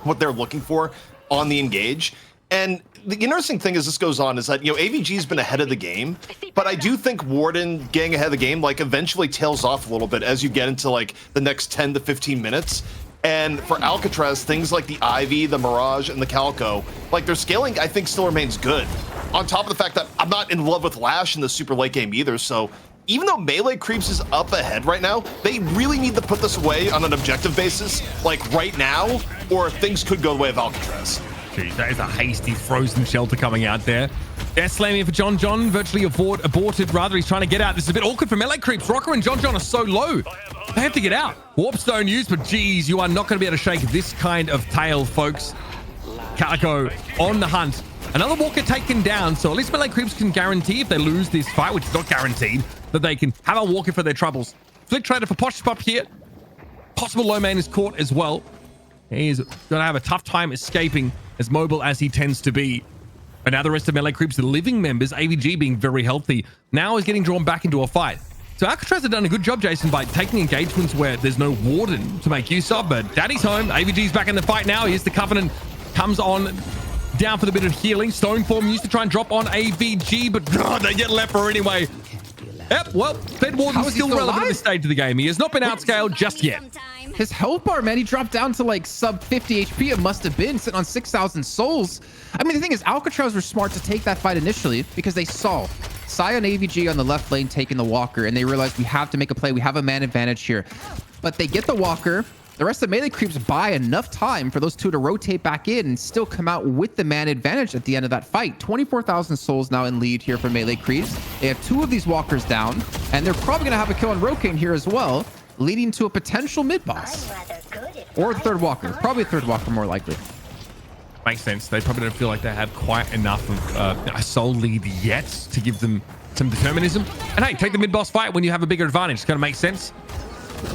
Speaker 3: what they're looking for on the engage. And the interesting thing as this goes on is that, you know, AVG's been ahead of the game, but I do think Warden getting ahead of the game like eventually tails off a little bit as you get into like the next 10 to 15 minutes. And for Alcatraz, things like the Ivy, the Mirage, and the Calico, like their scaling, I think still remains good. On top of the fact that I'm not in love with Lash in the super late game either, so even though melee creeps is up ahead right now, they really need to put this away on an objective basis, like right now, or things could go the way of Alcatraz.
Speaker 1: Jeez, that is a hasty frozen shelter coming out there. Death slamming for John, virtually aborted. Rather, he's trying to get out. This is a bit awkward for melee creeps. Rocker and John are so low. They have to get out. Warp stone used, but geez, you are not going to be able to shake this kind of tail, folks. Calico on the hunt. Another walker taken down, so at least melee creeps can guarantee if they lose this fight, which is not guaranteed, that they can have a walker for their troubles. Flick traded for Posh Pop here. Possible low man is caught as well. He's going to have a tough time escaping, as mobile as he tends to be. And now the rest of melee creeps, the living members, AVG being very healthy, now is getting drawn back into a fight. So Alcatraz have done a good job, Jason, by taking engagements where there's no Warden to make use of, but Daddy's home. AVG's back in the fight now. Here's the Covenant, comes on down for the bit of healing. Stone form used to try and drop on AVG, but they get Leper anyway. Yep, well, Fed Warden's still relevant at this stage of the game. He has not been outscaled just yet.
Speaker 2: His health bar, man, he dropped down to like sub 50 HP. It must have been sitting on 6,000 souls. I mean, the thing is, Alcatraz were smart to take that fight initially because they saw Sai and AVG on the left lane taking the walker, and they realized we have to make a play. We have a man advantage here. But they get the walker. The rest of the melee creeps buy enough time for those two to rotate back in and still come out with the man advantage at the end of that fight. 24,000 souls now in lead here for melee creeps. They have 2 of these walkers down, and they're probably going to have a kill on Rocane here as well, leading to a potential mid-boss. Or a third walker. Probably a third walker, more likely.
Speaker 1: Makes sense. They probably don't feel like they have quite enough of a soul lead yet to give them some determinism. And hey, take the mid-boss fight when you have a bigger advantage. It's going to make sense.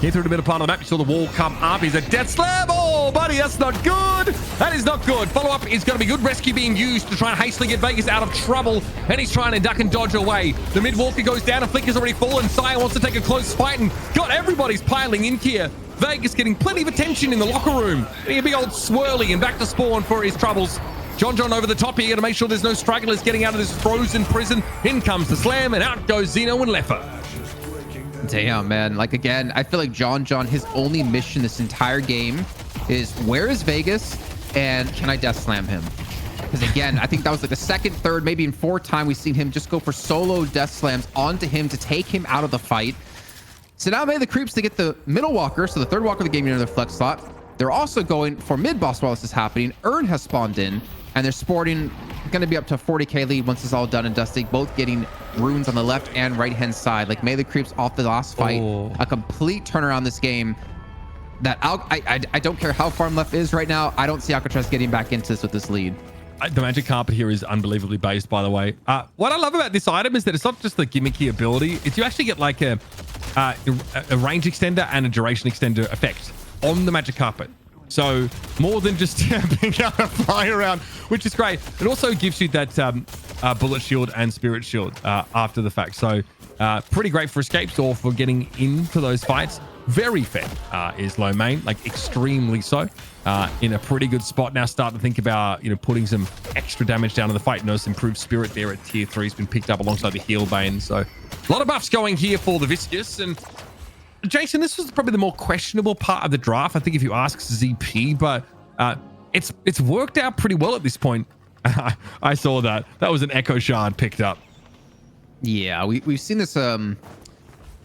Speaker 1: Here through the middle part of the map, you saw the wall come up. He's a death slam. Oh, buddy, that's not good. That is not good. Follow-up is going to be good. Rescue being used to try and hastily get Vegas out of trouble. And he's trying to duck and dodge away. The mid-walker goes down and Flicker's already fallen. Sire wants to take a close fight and got everybody's piling in here. Vegas getting plenty of attention in the locker room. Getting a big old swirly and back to spawn for his troubles. John over the top here to make sure there's no stragglers getting out of this frozen prison. In comes the slam and out goes Xeno and Lefa.
Speaker 2: Damn, man. Like, again, I feel like John, his only mission this entire game is where is Vegas and can I death slam him? Because, again, I think that was like the second, third, maybe in 4th time we've seen him just go for solo death slams onto him to take him out of the fight. So now maybe the creeps to get the middle walker, so the third walker of the game in their flex slot. They're also going for mid-boss while this is happening. Urn has spawned in, and they're sporting going to be up to 40k lead once it's all done and dusted, both getting runes on the left and right hand side. Like melee creeps off the last fight. A complete turnaround this game that I don't care how farm left is right now. I don't see Alcatraz getting back into this with this lead.
Speaker 1: The magic carpet here is unbelievably based, by the way. What I love about this item is that it's not just the gimmicky ability. It's you actually get like a range extender and a duration extender effect on the magic carpet. So more than just being able to fly around, which is great. It also gives you that bullet shield and spirit shield after the fact. So pretty great for escapes or for getting into those fights. Very fair is low main, like extremely so. In a pretty good spot now. Start to think about, you know, putting some extra damage down in the fight. Notice improved spirit there at tier 3 has been picked up alongside the heal bane. So a lot of buffs going here for the Viscous. And Jason, this was probably the more questionable part of the draft, I think, if you ask ZP, but it's worked out pretty well at this point. I saw that was an Echo Shard picked up.
Speaker 2: Yeah, we've seen this. I think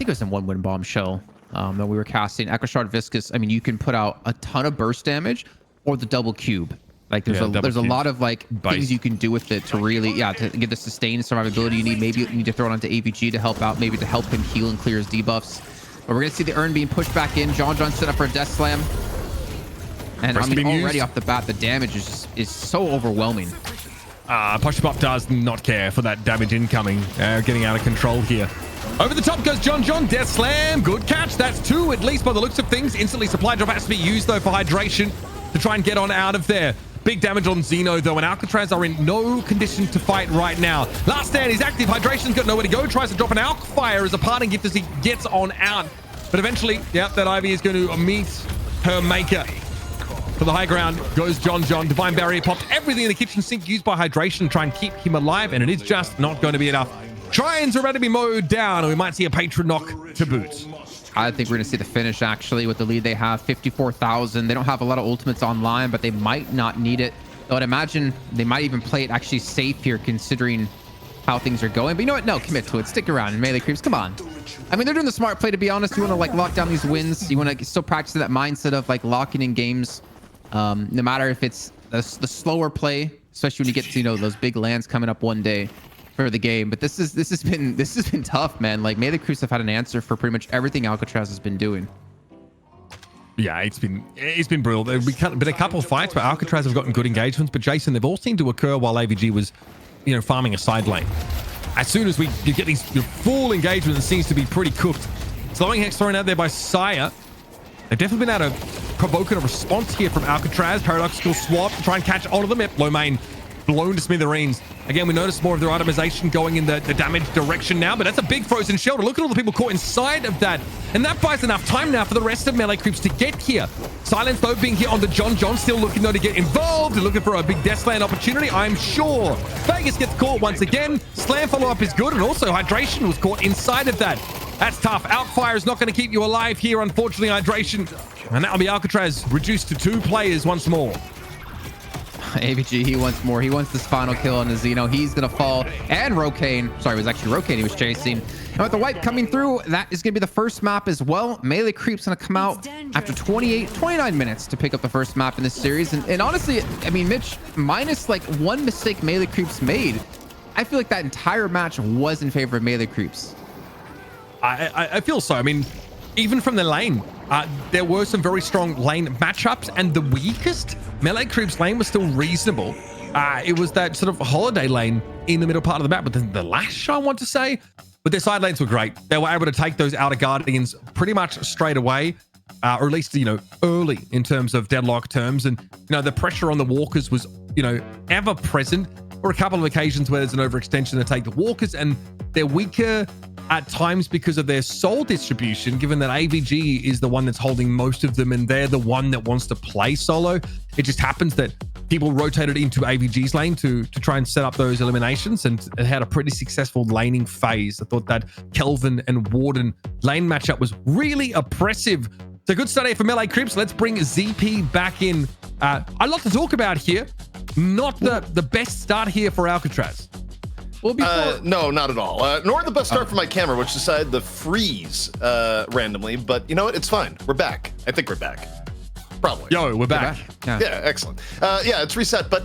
Speaker 2: it was in One Win Bombshell that we were casting. Echo Shard Viscous. I mean, you can put out a ton of burst damage or the double cube. Like there's a lot of like things you can do with it to really to get the sustained survivability you need. Maybe you need to throw it onto AVG to help out, maybe to help him heal and clear his debuffs. But we're gonna see the urn being pushed back in. John set up for a death slam. And I mean, already off the bat, the damage is so overwhelming.
Speaker 1: Push-Up does not care for that damage incoming. Getting out of control here. Over the top goes John. Death slam. Good catch. That's 2, at least by the looks of things. Instantly supply drop has to be used, though, for hydration to try and get on out of there. Big damage on Xeno, though, and Alcatraz are in no condition to fight right now. Last stand is active. Hydration's got nowhere to go. Tries to drop an Alc Fire as a parting gift as he gets on out. But eventually, that Ivy is going to meet her maker. For the high ground goes John. Divine Barrier popped everything in the kitchen sink used by hydration to try and keep him alive, and it is just not going to be enough. Trines are about to be mowed down, and we might see a patron knock to boot.
Speaker 2: I think we're going to see the finish, actually, with the lead they have, 54,000. They don't have a lot of ultimates online, but they might not need it. I would imagine they might even play it actually safe here, considering how things are going. But you know what? No, commit to it. Stick around. And Melee Creeps, come on. I mean, they're doing the smart play, to be honest. You want to, like, lock down these wins. You want to still practice that mindset of, like, locking in games. No matter if it's the slower play, especially when you get to, you know, those big lands coming up one day for the game. But this has been tough, man. Like, Melee Creeps have had an answer for pretty much everything Alcatraz has been doing.
Speaker 1: Yeah, it's been brutal. There's been a couple of fights where Alcatraz have gotten good engagements, but Jason, they've all seemed to occur while AVG was, you know, farming a side lane. As soon as you get these full engagement, it seems to be pretty cooked. Slowing Hex thrown out there by Sire. They've definitely been able to provoke a response here from Alcatraz. Paradoxical swap to try and catch all of them. Low main blown to smithereens. Again, we notice more of their itemization going in the damage direction now, but that's a big frozen shelter. Look at all the people caught inside of that. And that buys enough time now for the rest of Melee Creeps to get here. Silence, though, being here on the John. Still looking, though, to get involved. Looking for a big Deathland opportunity, I'm sure. Vegas gets caught once again. Slam follow-up is good, and also Hydration was caught inside of that. That's tough. Outfire is not going to keep you alive here, unfortunately, Hydration. And that'll be Alcatraz reduced to 2 players once more.
Speaker 2: AVG, he wants more. He wants this final kill on the Xeno. He's going to fall. And Rocane. Sorry, it was actually Rocane he was chasing. And with the wipe coming through, that is going to be the first map as well. Melee Creep's going to come out after 29 minutes to pick up the first map in this series. And honestly, I mean, Mitch, minus like one mistake Melee Creeps made, I feel like that entire match was in favor of Melee Creeps.
Speaker 1: I feel so. I mean, even from the lane, there were some very strong lane matchups, and the weakest Melee Creeps lane was still reasonable. It was that sort of holiday lane in the middle part of the map, but the Lash, I want to say. But their side lanes were great. They were able to take those outer Guardians pretty much straight away, or at least, you know, early in terms of Deadlock terms. And, you know, the pressure on the Walkers was, you know, ever present. Or a couple of occasions where there's an overextension to take the Walkers, and they're weaker at times because of their soul distribution, given that AVG is the one that's holding most of them and they're the one that wants to play solo. It just happens that people rotated into AVG's lane to try and set up those eliminations, and it had a pretty successful laning phase. I thought that Kelvin and Warden lane matchup was really oppressive. It's a good start here for Melee Creeps. Let's bring ZP back in. A lot to talk about here. Not the best start here for Alcatraz.
Speaker 3: Well, no, not at all. Nor the best start for my camera, which decided to freeze randomly. But you know what? It's fine. We're back. I think we're back. Probably.
Speaker 1: Yo, we're back.
Speaker 3: Yeah, excellent. Yeah, it's reset. But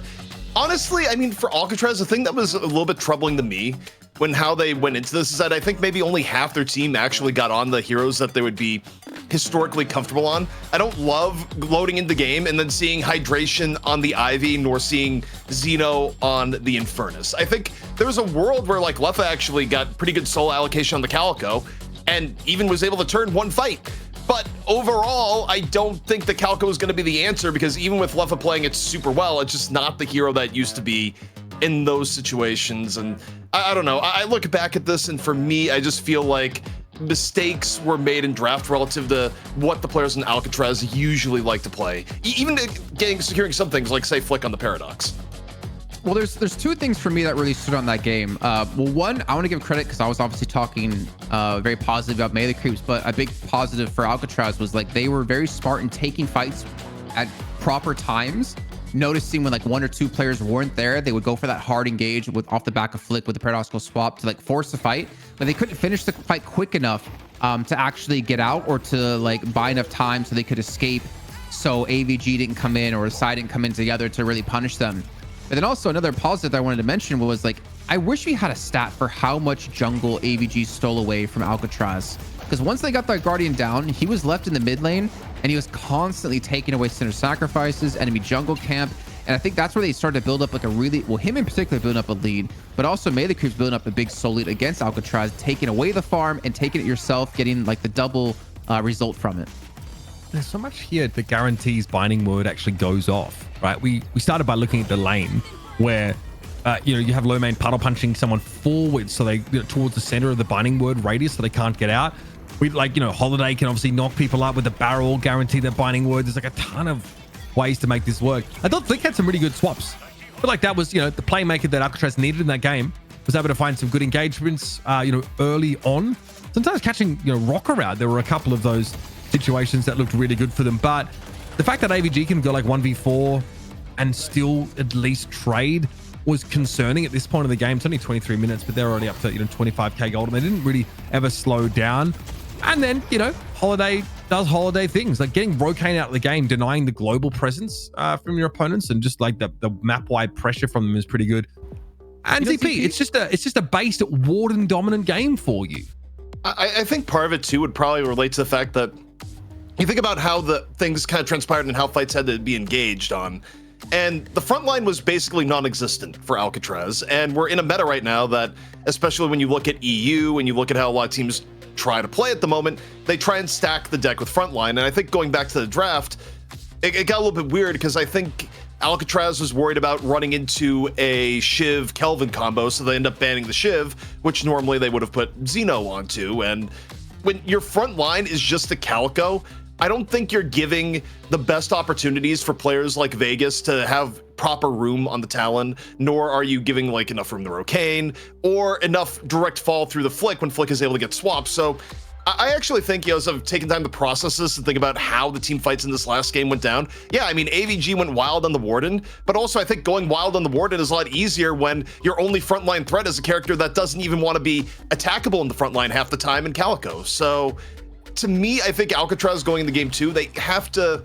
Speaker 3: honestly, I mean, for Alcatraz, the thing that was a little bit troubling to me how they went into this is that I think maybe only half their team actually got on the heroes that they would be historically comfortable on. I don't love loading in the game and then seeing Hydration on the Ivy, nor seeing Xeno on the Infernus. I think there was a world where like Leffa actually got pretty good soul allocation on the Calico and even was able to turn one fight. But overall, I don't think the Calco is going to be the answer, because even with Leffa playing it super well, it's just not the hero that used to be in those situations. And I don't know. I look back at this, and for me, I just feel like mistakes were made in draft relative to what the players in Alcatraz usually like to play. Even securing some things like, say, Flick on the Paradox.
Speaker 2: Well, there's two things for me that really stood out in that game. Well, one, I want to give credit because I was obviously talking very positive about melee creeps, but a big positive for Alcatraz was like they were very smart in taking fights at proper times. Noticing when like one or two players weren't there, they would go for that hard engage with off the back of Flick with the paradoxical swap to like force the fight, but they couldn't finish the fight quick enough to actually get out or to like buy enough time so they could escape. So AVG didn't come in or Side didn't come in together to really punish them. But then also another positive that I wanted to mention was like, I wish we had a stat for how much jungle AVG stole away from Alcatraz. Because once they got that Guardian down, he was left in the mid lane and he was constantly taking away center sacrifices, enemy jungle camp. And I think that's where they started to build up like a really, well, him in particular building up a lead, but also Melee Creeps building up a big soul lead against Alcatraz, taking away the farm and taking it yourself, getting like the double result from it.
Speaker 1: There's so much here that guarantees Binding Word actually goes off, right? We started by looking at the lane where, you have low main puddle punching someone forward so they towards the center of the Binding Word radius so they can't get out. We Holiday can obviously knock people up with the barrel, guarantee that Binding Word. There's like a ton of ways to make this work. I thought Flick had some really good swaps. But like that was, the playmaker that Alcatraz needed in that game. Was able to find some good engagements, early on. Sometimes catching, Rocker out. There were a couple of those situations that looked really good for them, but the fact that AVG can go like 1v4 and still at least trade was concerning at this point of the game. It's only 23 minutes, but they're already up to 25k gold, and they didn't really ever slow down. And then Holiday does Holiday things like getting Rocane out of the game, denying the global presence from your opponents, and just like the map wide pressure from them is pretty good. And ZP, it's just a based Warden dominant game for you.
Speaker 3: I think part of it too would probably relate to the fact that you think about how the things kind of transpired and how fights had to be engaged on. And the front line was basically non-existent for Alcatraz. And we're in a meta right now that, especially when you look at EU and you look at how a lot of teams try to play at the moment, they try and stack the deck with frontline. And I think going back to the draft, it got a little bit weird because I think Alcatraz was worried about running into a Shiv Kelvin combo, so they end up banning the Shiv, which normally they would have put Xeno onto. And when your front line is just a Calco, I don't think you're giving the best opportunities for players like Vegas to have proper room on the Talon, nor are you giving like enough room to Rocane or enough direct fall through the Flick when Flick is able to get swapped. So I actually think, as I've taken time to process this and think about how the team fights in this last game went down. Yeah, I mean, AVG went wild on the Warden, but also I think going wild on the Warden is a lot easier when your only frontline threat is a character that doesn't even want to be attackable in the front line half the time in Calico. So to me, I think Alcatraz going into game 2, they have to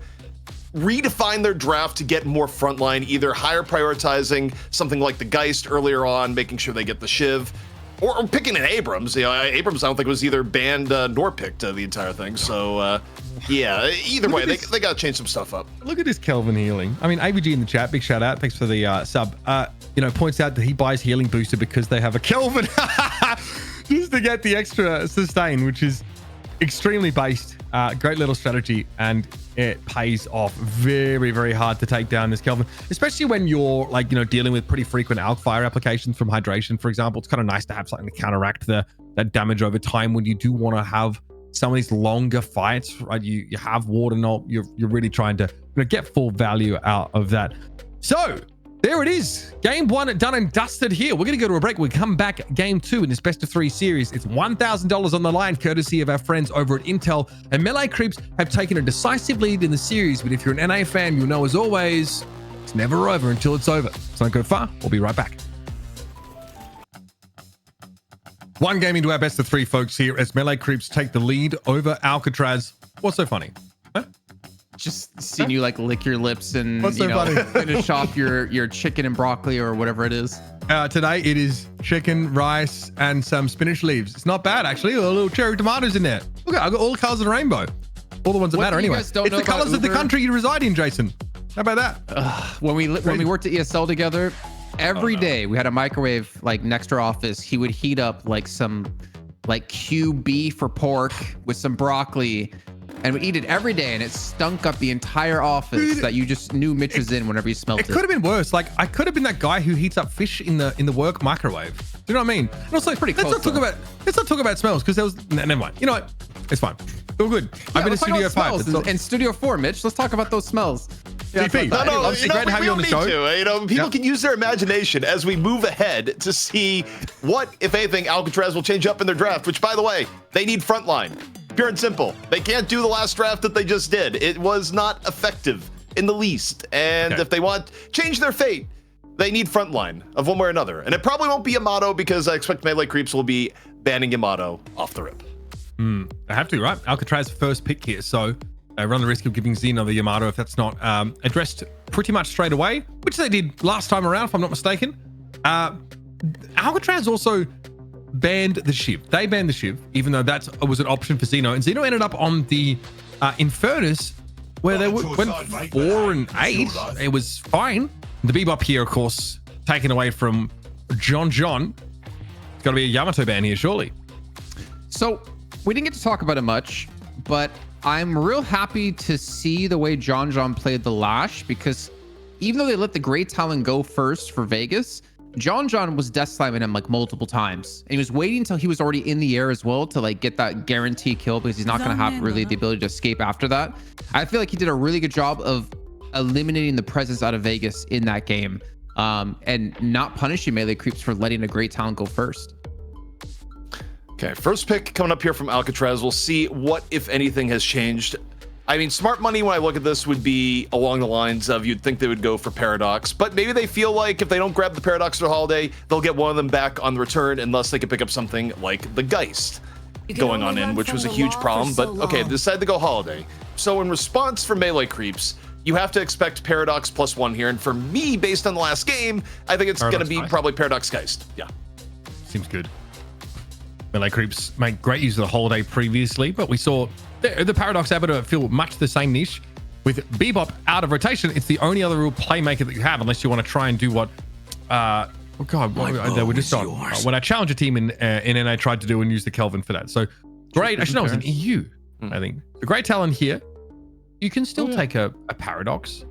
Speaker 3: redefine their draft to get more frontline, either higher prioritizing something like the Geist earlier on, making sure they get the Shiv, or picking an Abrams. Abrams I don't think was either banned nor picked the entire thing. So yeah, either way, they got to change some stuff up.
Speaker 1: Look at this Kelvin healing. I mean, AVG in the chat, big shout out. Thanks for the sub. Points out that he buys healing booster because they have a Kelvin just to get the extra sustain, which is extremely based. Great little strategy, and it pays off very, very hard to take down this Kelvin, especially when you're like, dealing with pretty frequent alk fire applications from hydration, for example. It's kind of nice to have something to counteract that damage over time when you do want to have some of these longer fights, right? You have Warden ult, you're really trying to get full value out of that. So there it is. Game 1 done and dusted here. We're going to go to a break. We come back game 2 in this best of 3 series. It's $1,000 on the line, courtesy of our friends over at Intel. And Melee Creeps have taken a decisive lead in the series. But if you're an NA fan, you'll know as always, it's never over until it's over. So don't go far. We'll be right back. One game into our best of 3, folks, here as Melee Creeps take the lead over Alcatraz. What's so funny? Huh?
Speaker 2: Just seeing you like lick your lips and
Speaker 1: funny?
Speaker 2: finish off your chicken and broccoli or whatever it is.
Speaker 1: Today it is chicken, rice, and some spinach leaves. It's not bad actually. A little cherry tomatoes in there. Look, I got all the colors of the rainbow. All the ones that matter anyway. It's the colors of the country you reside in, Jason. How about that?
Speaker 2: When we worked at ESL together, every day we had a microwave like next to our office. He would heat up like some QB for pork with some broccoli. and would eat it every day, and it stunk up the entire office that you just knew Mitch was in whenever you smelled it.
Speaker 1: It could have been worse. Like, I could have been that guy who heats up fish in the work microwave. Do you know what I mean? And also,
Speaker 2: Pretty
Speaker 1: let's
Speaker 2: close,
Speaker 1: not talk about smells, because there was never mind. You know what? It's fine. All good. I've been in Studio 5.
Speaker 2: And Studio 4, Mitch. Let's talk about those smells.
Speaker 1: DP.
Speaker 3: No,
Speaker 1: Obviously, great to have you on the show.
Speaker 3: People can use their imagination as we move ahead to see what, if anything, Alcatraz will change up in their draft, which, by the way, they need frontline. Pure and simple. They can't do the last draft that they just did. It was not effective in the least. And if they want change their fate, they need frontline of one way or another. And it probably won't be Yamato, because I expect Melee Creeps will be banning Yamato off the rip.
Speaker 1: I have to, right? Alcatraz first pick here, so they run the risk of giving Xeno the Yamato if that's not addressed pretty much straight away, which they did last time around, if I'm not mistaken. Alcatraz also banned the Shiv. They banned the Shiv, even though that was an option for Xeno. And Xeno ended up on the Infernus, where they went 4 and 8. It was fine. The Bebop here, of course, taken away from John. It's got to be a Yamato ban here, surely.
Speaker 2: So we didn't get to talk about it much, but I'm real happy to see the way John played the Lash, because even though they let the Great Talon go first for Vegas, John was death slamming him like multiple times, and he was waiting until he was already in the air as well to like get that guarantee kill, because he's not going to have really the ability to escape after that. I feel like he did a really good job of eliminating the presence out of Vegas in that game, and not punishing Melee Creeps for letting a Great Talon go first.
Speaker 3: Okay, first pick coming up here from Alcatraz. We'll see what, if anything, has changed. I mean, smart money when I look at this would be along the lines of you'd think they would go for Paradox, but maybe they feel like if they don't grab the Paradox for Holiday, they'll get one of them back on the return, unless they can pick up something like the Geist going on in, which was a huge problem. But okay, they decided to go Holiday. So in response for Melee Creeps, you have to expect Paradox +1 here. And for me, based on the last game, I think it's going to be probably Paradox Geist. Yeah.
Speaker 1: Seems good. Melee Creeps make great use of the Holiday previously, but we saw the Paradox able to fill much the same niche. With Bebop out of rotation, it's the only other real playmaker that you have, unless you want to try and do what they were just on when I challenge a team in NA tried to do and use the Kelvin for that. So great. Actually, that was an EU, I think. The Great Talon here, you can still take a Paradox.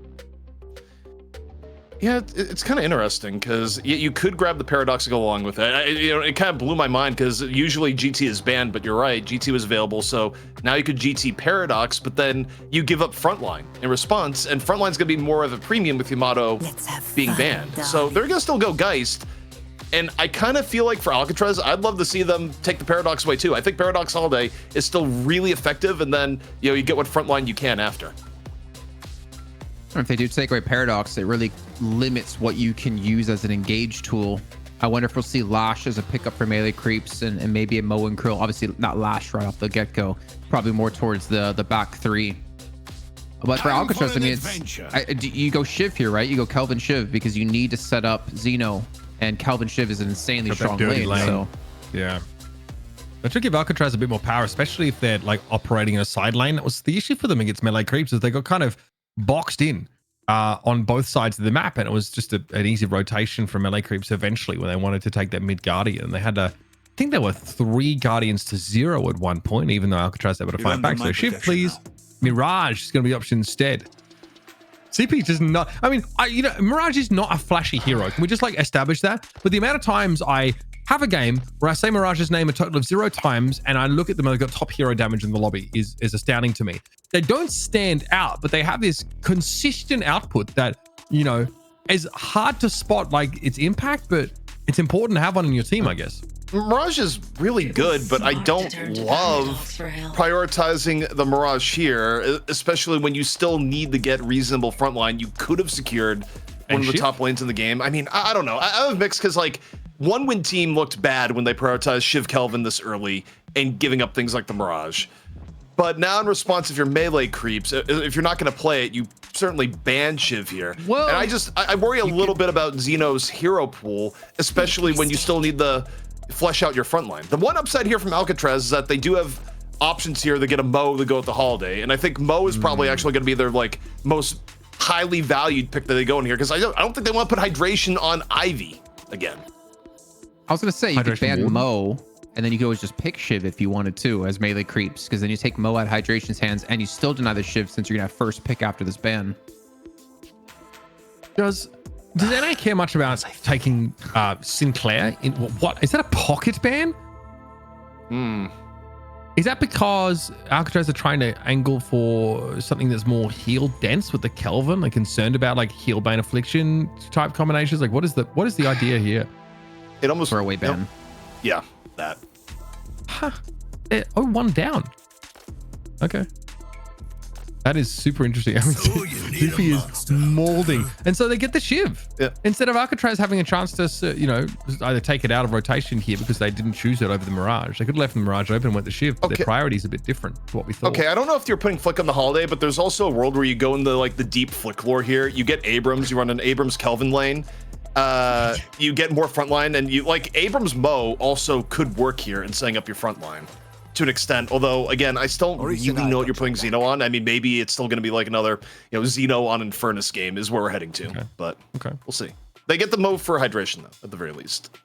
Speaker 3: Yeah, it's kind of interesting, because you could grab the Paradox to go along with it. It kind of blew my mind, because usually GT is banned, but you're right, GT was available, so now you could GT Paradox, but then you give up Frontline in response, and Frontline's going to be more of a premium with Yamato being banned. So they're going to still go Geist, and I kind of feel like for Alcatraz, I'd love to see them take the Paradox away too. I think Paradox Holiday is still really effective, and then you get what Frontline you can after.
Speaker 2: If they do take away Paradox, it really limits what you can use as an engage tool. I wonder if we'll see Lash as a pickup for Melee Creeps, and maybe a Mo and Krill. Obviously not Lash right off the get-go, probably more towards the back three. But for Alcatraz, I mean, you go Shiv here, right? You go Kelvin Shiv, because you need to set up Xeno, and Kelvin Shiv is an insanely strong lane. So
Speaker 1: yeah, that should give Alcatraz a bit more power, especially if they're like operating in a side lane. That was the issue for them against Melee Creeps, is they got kind of boxed in on both sides of the map, and it was just an easy rotation for Melee Creeps eventually when they wanted to take that mid Guardian. They had I think there were 3 Guardians to 0 at one point, even though Alcatraz was able to fight back. So Shiv, please. Mirage is going to be the option instead. CP just not, I mean, Mirage is not a flashy hero. Can we just like establish that? But the amount of times I have a game where I say Mirage's name a total of 0 times, and I look at them and they've got top hero damage in the lobby is astounding to me. They don't stand out, but they have this consistent output that, is hard to spot like its impact, but it's important to have one in your team, I guess.
Speaker 3: Mirage is really good, but I don't love prioritizing the Mirage here, especially when you still need to get reasonable frontline. You could have secured one of the top lanes in the game. I mean, I don't know. I have mixed, because like One Win Team looked bad when they prioritized Shiv Kelvin this early and giving up things like the Mirage. But now in response, if you're Melee Creeps, if you're not going to play it, you certainly ban Shiv here. Whoa. And I worry a little bit about Xeno's hero pool, especially when you still need to flesh out your front line. The one upside here from Alcatraz is that they do have options here to get a Mo to go with the Holiday. And I think Mo is probably actually going to be their like most highly valued pick that they go in here, because I don't think they want to put Hydration on Ivy again.
Speaker 2: I was going to say, you could ban Mo And then you could always just pick Shiv if you wanted to as melee creeps, because then you take Mo out of Hydration's hands and you still deny the Shiv since you're going to have first pick after this ban.
Speaker 1: Does NA care much about taking Sinclair? In what is that, a pocket ban? Is that because Alcatraz are trying to angle for something that's more heal dense with the Kelvin? Like concerned about like heal bane affliction type combinations? Like what is the idea here?
Speaker 3: It almost
Speaker 2: throwaway ban.
Speaker 3: Yeah, that.
Speaker 1: Huh. Oh, one down. Okay. That is super interesting. I mean, Goofy is molding. And so they get the Shiv.
Speaker 3: Yeah.
Speaker 1: Instead of Alcatraz having a chance to, you know, either take it out of rotation here because they didn't choose it over the Mirage. They could have left the Mirage open and went the Shiv, but their priority is a bit different to what we thought.
Speaker 3: Okay, I don't know if you're putting Flick on the Holiday, but there's also a world where you go into like the deep Flick lore here. You get Abrams, you run an Abrams Kelvin lane. You get more frontline, and you like Abrams Mo also could work here in setting up your front line to an extent. Although again, I still don't really know what you're putting Xeno on. I mean, maybe it's still going to be like another, you know, Xeno on Infernus game is where we're heading to.
Speaker 1: Okay.
Speaker 3: But
Speaker 1: okay,
Speaker 3: we'll see. They get the Mo for hydration though, at the very least.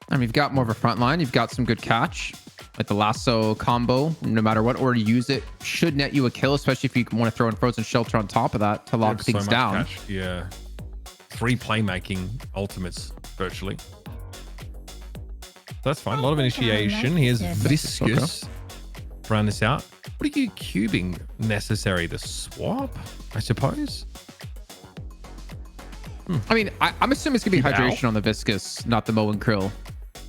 Speaker 2: I mean, you've got more of a front line. You've got some good catch. Like the lasso combo, no matter what order you use it, should net you a kill, especially if you want to throw in Frozen Shelter on top of that to lock things down.
Speaker 1: Catch. Yeah. 3 playmaking ultimates virtually. That's fine. A lot of initiation. Here's Viscous. Round this out. What are you cubing necessary? The swap, I suppose?
Speaker 2: I mean, I'm assuming it's going to be hydration on the Viscous, not the Mo and Krill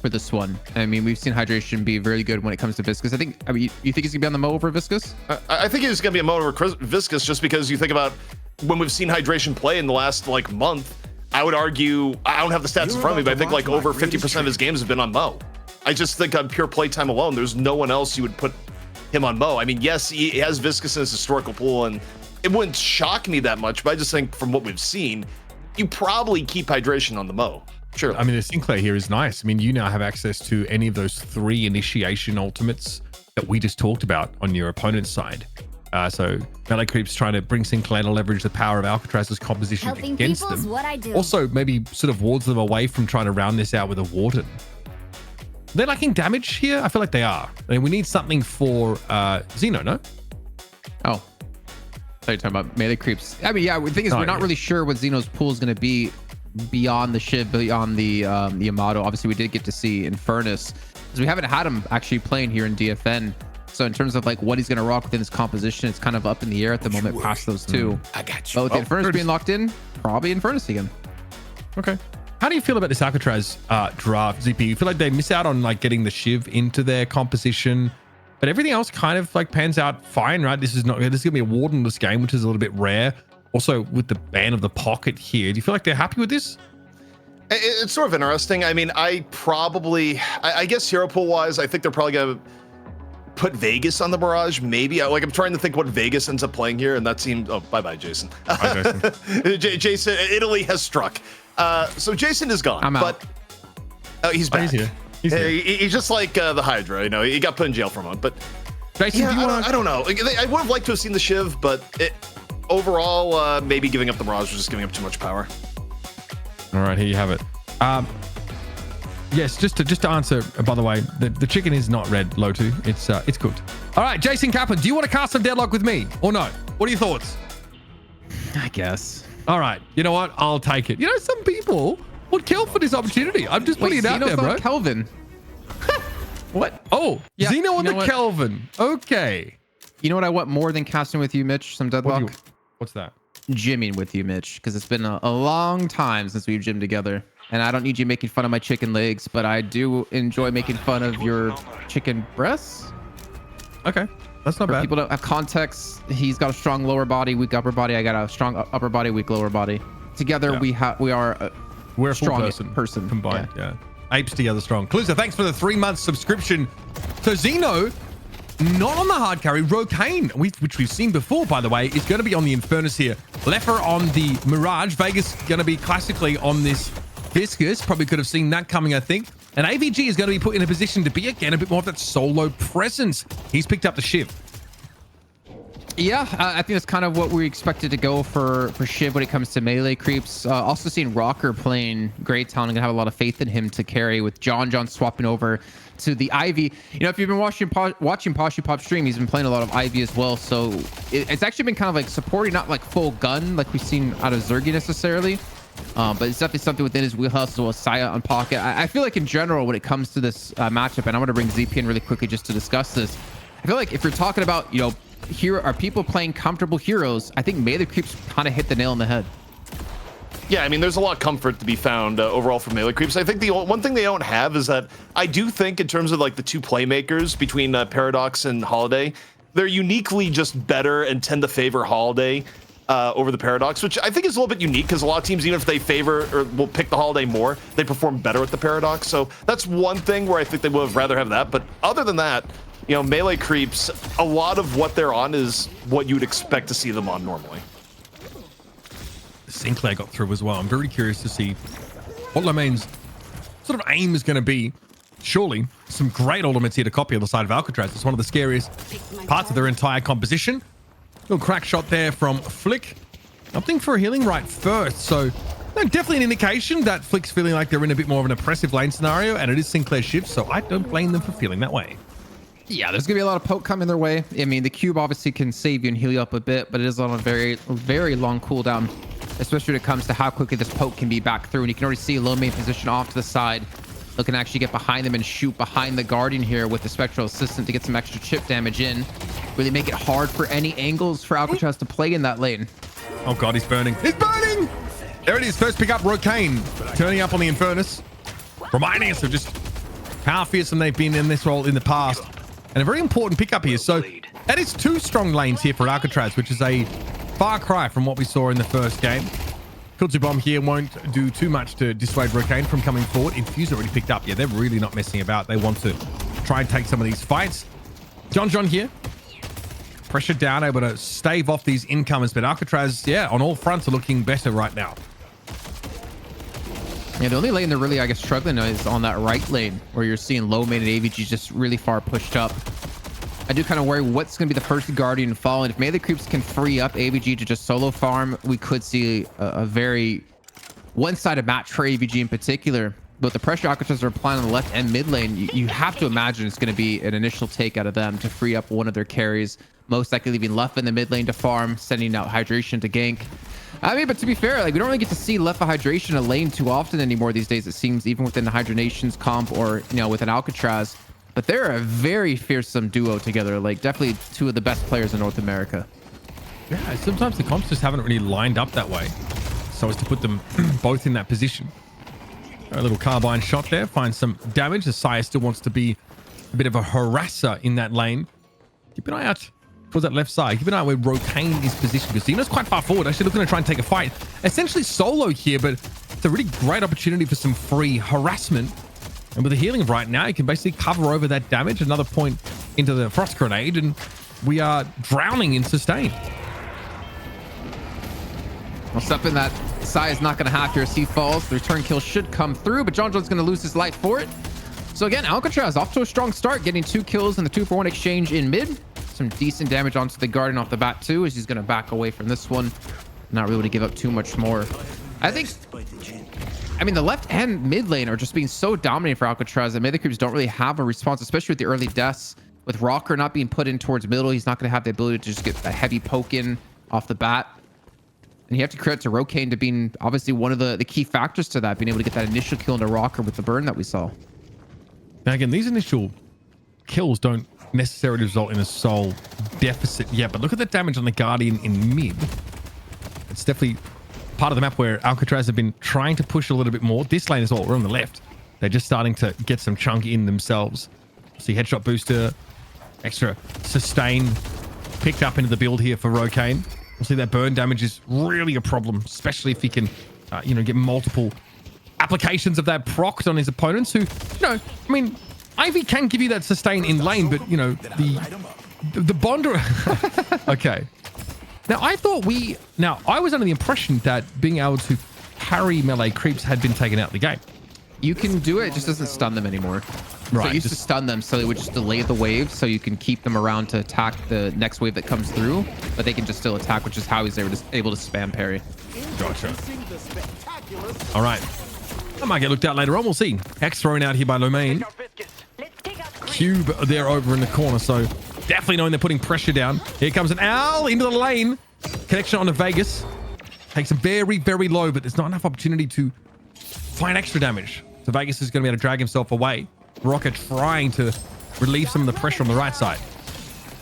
Speaker 2: for this one. I mean, we've seen hydration be very good when it comes to Viscous. I mean, you think it's going to be on the Mo over Viscous?
Speaker 3: I think it's going to be a Mo over Viscous just because you think about when we've seen hydration play in the last like month. I would argue, I don't have the stats in front of me, but I think like over 50% of his games have been on Mo. I just think on pure playtime alone, there's no one else you would put him on Mo. I mean, yes, he has Viscous in his historical pool, and it wouldn't shock me that much, but I just think from what we've seen, you probably keep hydration on the Mo. Sure.
Speaker 1: I mean, the Sinclair here is nice. I mean, you now have access to any of those 3 initiation ultimates that we just talked about on your opponent's side. So Melee Creep's trying to bring Sinclair to leverage the power of Alcatraz's composition against them.
Speaker 4: What I do.
Speaker 1: Also, maybe sort of wards them away from trying to round this out with a Warden. They're lacking damage here? I feel like they are. I mean, we need something for Xeno, no?
Speaker 2: Oh. I thought you were talking about Melee Creeps. I mean, yeah, the thing is, we're not really sure what Xeno's pool is going to be beyond the Shiv, beyond the Yamato. Obviously, we did get to see Infernus, because we haven't had him actually playing here in DFN. So in terms of like what he's going to rock within his composition, it's kind of up in the air at the moment past those two.
Speaker 4: I got you.
Speaker 2: But with the Infernus being locked in, probably Infernus again.
Speaker 1: Okay. How do you feel about this Alcatraz draft, ZP? You feel like they miss out on like getting the Shiv into their composition, but everything else kind of like pans out fine, right? This is going to be a Wardenless game, which is a little bit rare. Also with the ban of the pocket here, do you feel like they're happy with this?
Speaker 3: It's sort of interesting. I mean, I guess hero pool wise, I think they're probably going to put Vegas on the Mirage, maybe. Like, I'm trying to think what Vegas ends up playing here, and that seemed... Oh, bye-bye, Jason.
Speaker 1: Bye, Jason.
Speaker 3: Jason, Italy has struck. So Jason is gone.
Speaker 2: I'm out.
Speaker 3: But he's back.
Speaker 1: He's here.
Speaker 3: He's just like the Hydra, you know. He got put in jail for a month, but...
Speaker 1: Jason,
Speaker 3: yeah, I don't know. I would have liked to have seen the Shiv, but overall, maybe giving up the Mirage was just giving up too much power.
Speaker 1: All right, here you have it. Yes, just to answer, by the way, the chicken is not red, Lotu. It's cooked. All right, Jason Kaplan, do you want to cast some Deadlock with me or no? What are your thoughts?
Speaker 2: I guess.
Speaker 1: All right, you know what? I'll take it. You know, some people would kill for this opportunity. I'm just putting it out there, bro.
Speaker 2: Kelvin. What?
Speaker 1: Oh,
Speaker 2: yeah,
Speaker 1: Xeno on the Kelvin. Okay.
Speaker 2: You know what I want more than casting with you, Mitch? Some Deadlock?
Speaker 1: What's that?
Speaker 2: Gymming with you, Mitch, because it's been a long time since we've gymmed together. And I don't need you making fun of my chicken legs, but I do enjoy making fun of your chicken breasts.
Speaker 1: Okay, that's not
Speaker 2: For
Speaker 1: bad.
Speaker 2: people don't have context, he's got a strong lower body, weak upper body. I got a strong upper body, weak lower body. Together, we are
Speaker 1: We're a full
Speaker 2: strong person
Speaker 1: combined. Yeah. Apes together strong. Kaluza, thanks for the 3-month subscription. So Xeno, not on the hard carry. Rokane, which we've seen before, by the way, is going to be on the Infernus here. Leffer on the Mirage. Vegas going to be classically on this Viscous. Probably could have seen that coming, I think. And AVG is going to be put in a position to be, again, a bit more of that solo presence. He's picked up the Shiv.
Speaker 2: Yeah, I think that's kind of what we expected to go for Shiv when it comes to melee creeps. Also seeing Rocker playing Great Town, and gonna have a lot of faith in him to carry, with John swapping over to the Ivy. You know, if you've been watching Poshy Pop stream, he's been playing a lot of Ivy as well. So it's actually been kind of like supporting, not like full gun like we've seen out of Zergy necessarily. But it's definitely something within his wheelhouse as well as Saya on Pocket. I feel like in general, when it comes to this matchup, and I'm going to bring ZP in really quickly just to discuss this. I feel like if you're talking about, you know, here are people playing comfortable heroes, I think melee creeps kind of hit the nail on the head.
Speaker 3: Yeah, I mean, there's a lot of comfort to be found overall for melee creeps. I think the one thing they don't have is that I do think in terms of like the two playmakers between Paradox and Holiday, they're uniquely just better and tend to favor Holiday over the Paradox, which I think is a little bit unique because a lot of teams, even if they favor or will pick the Holiday more, they perform better with the Paradox. So that's one thing where I think they would have rather have that. But other than that, you know, melee creeps, a lot of what they're on is what you would expect to see them on normally.
Speaker 1: Sinclair got through as well. I'm very curious to see what Lomain's sort of aim is going to be. Surely some great ultimates here to copy on the side of Alcatraz. It's one of the scariest parts of their entire composition. Little crack shot there from Flick. Opting for a healing right first. So definitely an indication that Flick's feeling like they're in a bit more of an oppressive lane scenario, and it is Sinclair's shift, so I don't blame them for feeling that way.
Speaker 2: Yeah, there's gonna be a lot of poke coming their way. I mean, the cube obviously can save you and heal you up a bit, but it is on a very, very long cooldown, especially when it comes to how quickly this poke can be back through. And you can already see low main position off to the side, looking to actually get behind them and shoot behind the Guardian here with the Spectral Assistant to get some extra chip damage in. Really make it hard for any angles for Alcatraz to play in that lane.
Speaker 1: Oh god, he's burning. He's burning! There it is. First pick up, Rocane turning up on the Infernus, reminding us of just how fearsome they've been in this role in the past. And a very important pickup here. So that is two strong lanes here for Alcatraz, which is a far cry from what we saw in the first game. Kultu Bomb here won't do too much to dissuade Rocane from coming forward. Infuse already picked up. Yeah, they're really not messing about. They want to try and take some of these fights. John here. Pressure down, able to stave off these incomers. But Alcatraz, yeah, on all fronts are looking better right now.
Speaker 2: Yeah, the only lane they're really, I guess, struggling is on that right lane, where you're seeing low main and AVG just really far pushed up. I do kind of worry what's going to be the first Guardian fall, and if melee creeps can free up AVG to just solo farm, we could see a very one-sided match for AVG in particular. But the pressure Alcatraz are applying on the left and mid lane, you have to imagine it's going to be an initial take out of them to free up one of their carries, most likely leaving Left in the mid lane to farm, sending out Hydration to gank. I mean, but to be fair, like, we don't really get to see Left for Hydration in a lane too often anymore these days, it seems, even within the Hydra-Nation's comp or, you know, within Alcatraz. But they're a very fearsome duo together, like definitely two of the best players in North America.
Speaker 1: Yeah, sometimes the comps just haven't really lined up that way so as to put them both in that position. A little carbine shot there, finds some damage. The Sire still wants to be a bit of a harasser in that lane. Keep an eye out towards that left side. Keep an eye out where Rocane is positioned, because Xeno's quite far forward, actually looking to try and take a fight. Essentially solo here, but it's a really great opportunity for some free harassment. And with the healing right now, you can basically cover over that damage. Another point into the Frost Grenade, and we are drowning in sustain.
Speaker 2: Well, something that Sai is not going to have here as he falls. The return kill should come through, but John's going to lose his life for it. So again, Alcatraz off to a strong start, getting 2 kills in the 2-for-1 exchange in mid. Some decent damage onto the Guardian off the bat too, as he's going to back away from this one. Not really able to give up too much more. I mean, the left and mid lane are just being so dominating for Alcatraz that melee creeps don't really have a response, especially with the early deaths. With Rocker not being put in towards middle, he's not going to have the ability to just get a heavy poke in off the bat. And you have to credit to Rocane to being obviously one of the key factors to that, being able to get that initial kill into Rocker with the burn that we saw.
Speaker 1: Now again, these initial kills don't necessarily result in a soul deficit yet, but look at the damage on the Guardian in mid. It's definitely part of the map where Alcatraz have been trying to push a little bit more. This lane is all on the left. They're just starting to get some chunk in themselves. See headshot booster, extra sustain picked up into the build here for Rocane. We'll see that burn damage is really a problem, especially if he can, get multiple applications of that procced on his opponents who, I mean, Ivy can give you that sustain in lane, but, the Bonder... Okay. Now, I was under the impression that being able to parry melee creeps had been taken out of the game.
Speaker 2: You can do it. It just doesn't stun them anymore. So
Speaker 1: Right,
Speaker 2: it used to stun them, so it would just delay the wave, so you can keep them around to attack the next wave that comes through, but they can just still attack, which is how he's able to spam parry.
Speaker 1: Gotcha. All right. That might get looked at later on. We'll see. X thrown out here by Lomain. Cube there over in the corner, so definitely knowing they're putting pressure down. Here comes an Al into the lane. Connection onto Vegas. Takes him very, very low, but there's not enough opportunity to find extra damage. So Vegas is going to be able to drag himself away. Rocket trying to relieve some of the pressure on the right side.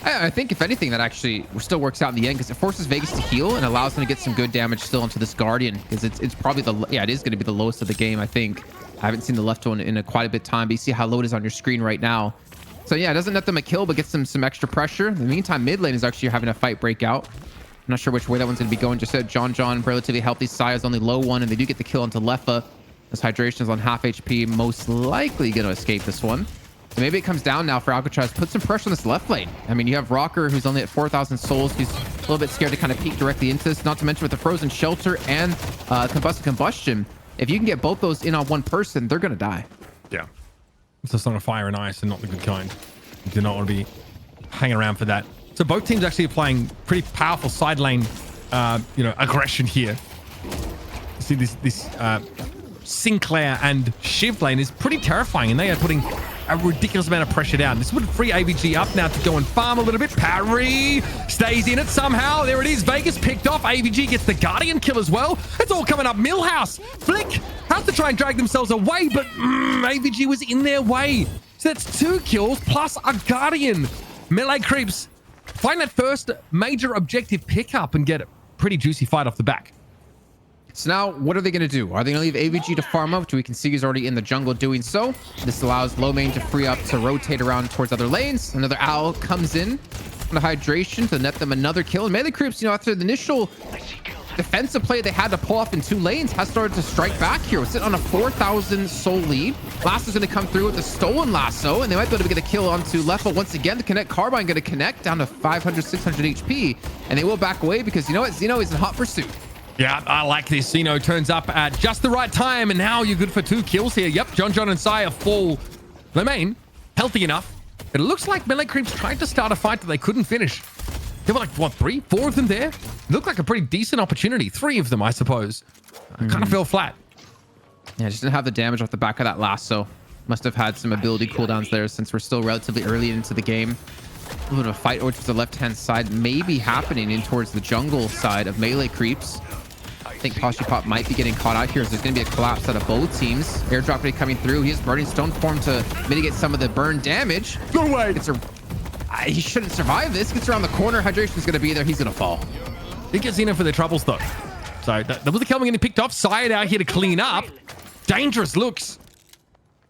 Speaker 2: I think if anything, that actually still works out in the end because it forces Vegas to heal and allows them to get some good damage still into this Guardian because it's probably it is going to be the lowest of the game, I think. I haven't seen the left one in quite a bit of time, but you see how low it is on your screen right now. So yeah, it doesn't net them a kill, but gets them some extra pressure. In the meantime, mid lane is actually having a fight break out. I'm not sure which way that one's going to be going. Just said John, relatively healthy. Saya's only low one, and they do get the kill onto Leffa. As Hydra-Nation is on half HP, most likely going to escape this one. So maybe it comes down now for Alcatraz. Put some pressure on this left lane. I mean, you have Rocker, who's only at 4,000 souls. He's a little bit scared to kind of peek directly into this. Not to mention with the frozen shelter and combustion. If you can get both those in on one person, they're going to die.
Speaker 1: Yeah. It's just on a fire and ice and not the good kind. You do not want to be hanging around for that. So both teams actually are playing pretty powerful side lane, aggression here. You see this Sinclair and Shiv lane is pretty terrifying, and they are putting a ridiculous amount of pressure down. This would free AVG up now to go and farm a little bit. Parry stays in it somehow. There it is. Vegas picked off. AVG gets the Guardian kill as well. It's all coming up. Millhouse. Flick has to try and drag themselves away, but AVG was in their way. So that's 2 kills plus a Guardian. Melee Creeps find that first major objective pickup and get a pretty juicy fight off the back.
Speaker 2: So now, what are they going to do? Are they going to leave AVG to farm up, which we can see he's already in the jungle doing so? This allows Lomain to free up to rotate around towards other lanes. Another Owl comes in on the Hydration to net them another kill. And Melee Creeps, after the initial defensive play they had to pull off in 2 lanes, has started to strike back here. We're sitting on a 4,000 soul lead. Lasso's going to come through with the stolen lasso, and they might be able to get a kill onto Leffa once again. The Connect Carbine going to connect down to 500, 600 HP, and they will back away because you know what? Zeno is in hot pursuit.
Speaker 1: Yeah, I like this. Zeno turns up at just the right time, and now you're good for 2 kills here. Yep, John and Saya fall. Lomain, healthy enough. It looks like Melee Creeps tried to start a fight that they couldn't finish. There were like, what, 3, 4 of them there? It looked like a pretty decent opportunity. 3 of them, I suppose. Kind of fell flat.
Speaker 2: Yeah, just didn't have the damage off the back of that lasso. Must have had some ability cooldowns there since we're still relatively early into the game. A little bit of a fight over to the left-hand side maybe happening in towards the jungle side of Melee Creeps. I think Poshipop might be getting caught out here. So there's going to be a collapse out of both teams. Airdrop already coming through. He has Burning Stone form to mitigate some of the burn damage.
Speaker 1: No way.
Speaker 2: He shouldn't survive this. Gets around the corner. Hydration is going to be there. He's going to fall.
Speaker 1: He gets in for their troubles, though. So that was the kill getting picked off. Syed out here to clean up. Dangerous looks.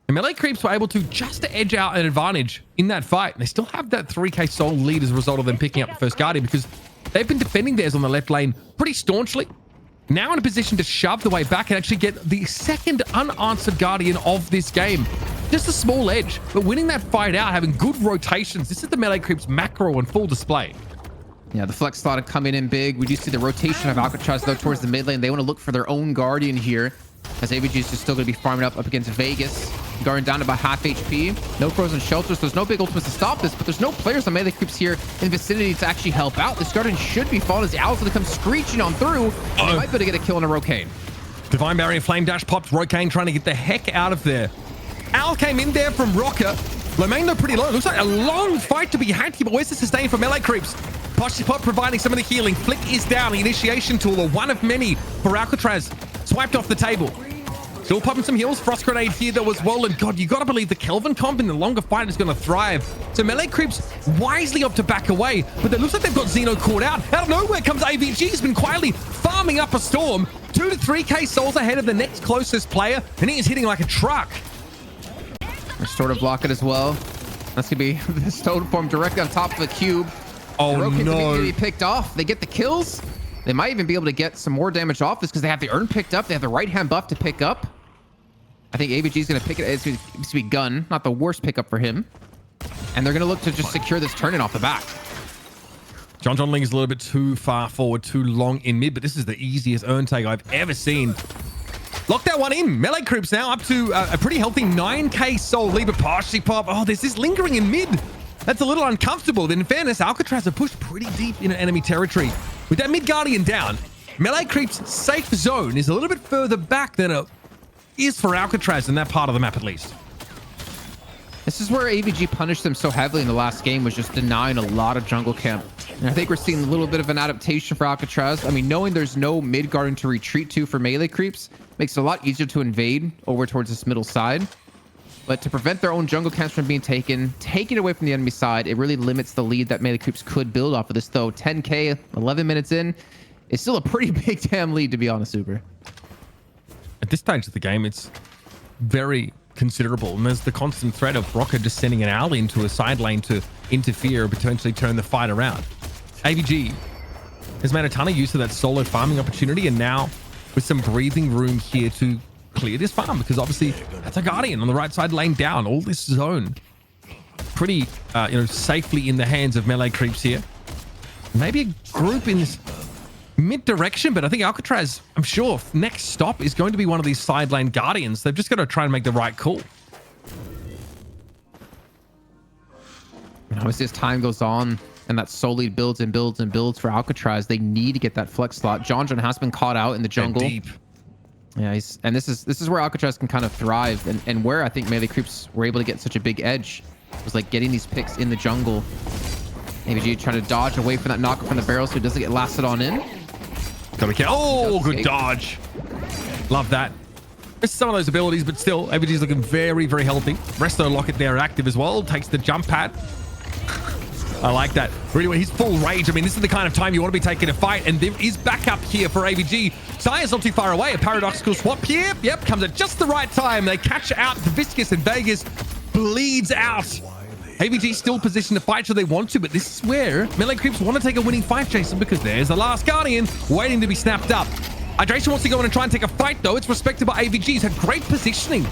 Speaker 1: And Melee Creeps were able to just edge out an advantage in that fight. And they still have that 3k soul lead as a result of them picking up the first Guardian because they've been defending theirs on the left lane pretty staunchly. Now in a position to shove the way back and actually get the second unanswered Guardian of this game. Just a small edge, but winning that fight out, having good rotations. This is the Melee Creeps macro on full display.
Speaker 2: Yeah, the flex slot coming in big. We do see the rotation of Alcatraz though towards the mid lane. They want to look for their own Guardian here, as AVG is just still going to be farming up against Vegas. Guardian down to about half HP. No frozen shelters. There's no big ultimates to stop this, but there's no players on Melee Creeps here in the vicinity to actually help out. This Guardian should be falling as the Owl's going to come screeching on through. And they might be able to get a kill on a Rocane.
Speaker 1: Divine Barrier Flame Dash pops. Rocane trying to get the heck out of there. Owl came in there from Rocker. Lomain though pretty low. Looks like a long fight to be had here, but where's the sustain for Melee Creeps? Poshipop providing some of the healing. Flick is down. The initiation tool, or one of many for Alcatraz. Swiped off the table. Still popping some heals. Frost Grenade here though as well. And God, you got to believe the Kelvin comp in the longer fight is going to thrive. So Melee Creeps wisely opt to back away. But it looks like they've got Zeno caught out. Out of nowhere comes AVG. He's been quietly farming up a storm. 2 to 3k souls ahead of the next closest player. And he is hitting like a truck.
Speaker 2: Restorative block it as well. That's going to be the stone form directly on top of the cube.
Speaker 1: Oh,
Speaker 2: Rokin's
Speaker 1: no.
Speaker 2: immediately picked off. They get the kills. They might even be able to get some more damage off this because they have the urn picked up. They have the right hand buff to pick up. I think AVG is going to pick it. It's going to be gun. Not the worst pickup for him. And they're going to look to just secure this turn-in off the back.
Speaker 1: John Ling is a little bit too far forward, too long in mid, but this is the easiest urn take I've ever seen. Lock that one in. Melee creeps now up to a pretty healthy 9k soul. Leave a partially pop. Oh, there's this lingering in mid. That's a little uncomfortable. Then in fairness, Alcatraz are pushed pretty deep into enemy territory. With that mid guardian down, Melee creeps safe zone is a little bit further back than it is for Alcatraz in that part of the map at least.
Speaker 2: This is where AVG punished them so heavily in the last game, was just denying a lot of jungle camp. And I think we're seeing a little bit of an adaptation for Alcatraz. I mean, knowing there's no mid garden to retreat to for melee creeps makes it a lot easier to invade over towards this middle side. But to prevent their own jungle camps from being taken away from the enemy side, it really limits the lead that melee creeps could build off of this, though. 10k, 11 minutes in, is still a pretty big damn lead, to be honest, Super.
Speaker 1: At this stage of the game, it's very considerable, and there's the constant threat of Rocket just sending an owl into a side lane to interfere or potentially turn the fight around. AVG has made a ton of use of that solo farming opportunity, and now with some breathing room here to clear this farm, because obviously that's a guardian on the right side lane down. All this zone pretty safely in the hands of melee creeps here. Maybe a group in this mid direction, but I think Alcatraz, I'm sure next stop is going to be one of these side lane guardians. They've just got to try and make the right call.
Speaker 2: And obviously as time goes on and that soul lead builds and builds and builds for Alcatraz, they need to get that flex slot. John has been caught out in the jungle.
Speaker 1: Deep.
Speaker 2: Yeah, and this is where Alcatraz can kind of thrive, and where I think melee creeps were able to get such a big edge was like getting these picks in the jungle. AVG trying to dodge away from that knocker from the barrel so he doesn't get lasted on in.
Speaker 1: Oh, good dodge. Love that. Missed some of those abilities, but still, AVG's looking very, very healthy. Resto Locket there active as well. Takes the jump pad. I like that. Really, he's full rage. I mean, this is the kind of time you want to be taking a fight, and there is backup here for AVG. Sire's not too far away. A paradoxical swap here. Yep, comes at just the right time. They catch out the Viscous, and Vegas bleeds out. AVG still positioned to fight should they want to, but this is where melee creeps want to take a winning fight, Jason, because there's the last guardian waiting to be snapped up. Hydra-Nation wants to go in and try and take a fight, though. It's respected by AVG. He's had great positioning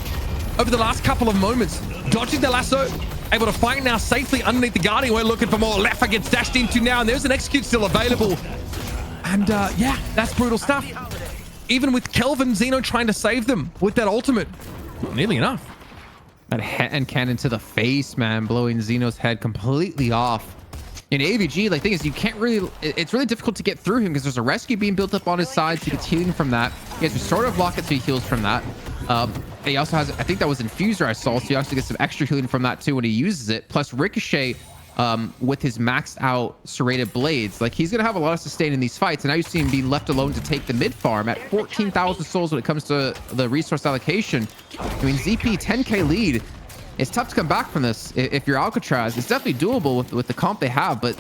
Speaker 1: over the last couple of moments. Dodging the lasso, able to fight now safely underneath the guardian. We're looking for more. Leffa gets dashed into now, and there's an execute still available. And yeah, that's brutal stuff. Even with Kelvin, Xeno trying to save them with that ultimate. Not nearly enough.
Speaker 2: That hand cannon to the face, man, blowing Xeno's head completely off. In AVG, like, thing is, you can't really, it's really difficult to get through him because there's a rescue being built up on his side, so he gets healing from that. He has restorative locket, so he heals from that. He also has, I think that was Infuser I saw, so he also gets some extra healing from that too when he uses it. Plus Ricochet with his maxed out serrated blades. Like, he's going to have a lot of sustain in these fights, and now you see him being left alone to take the mid farm at 14,000 souls when it comes to the resource allocation. I mean, ZP 10k lead. It's tough to come back from this if you're Alcatraz. It's definitely doable with the comp they have, but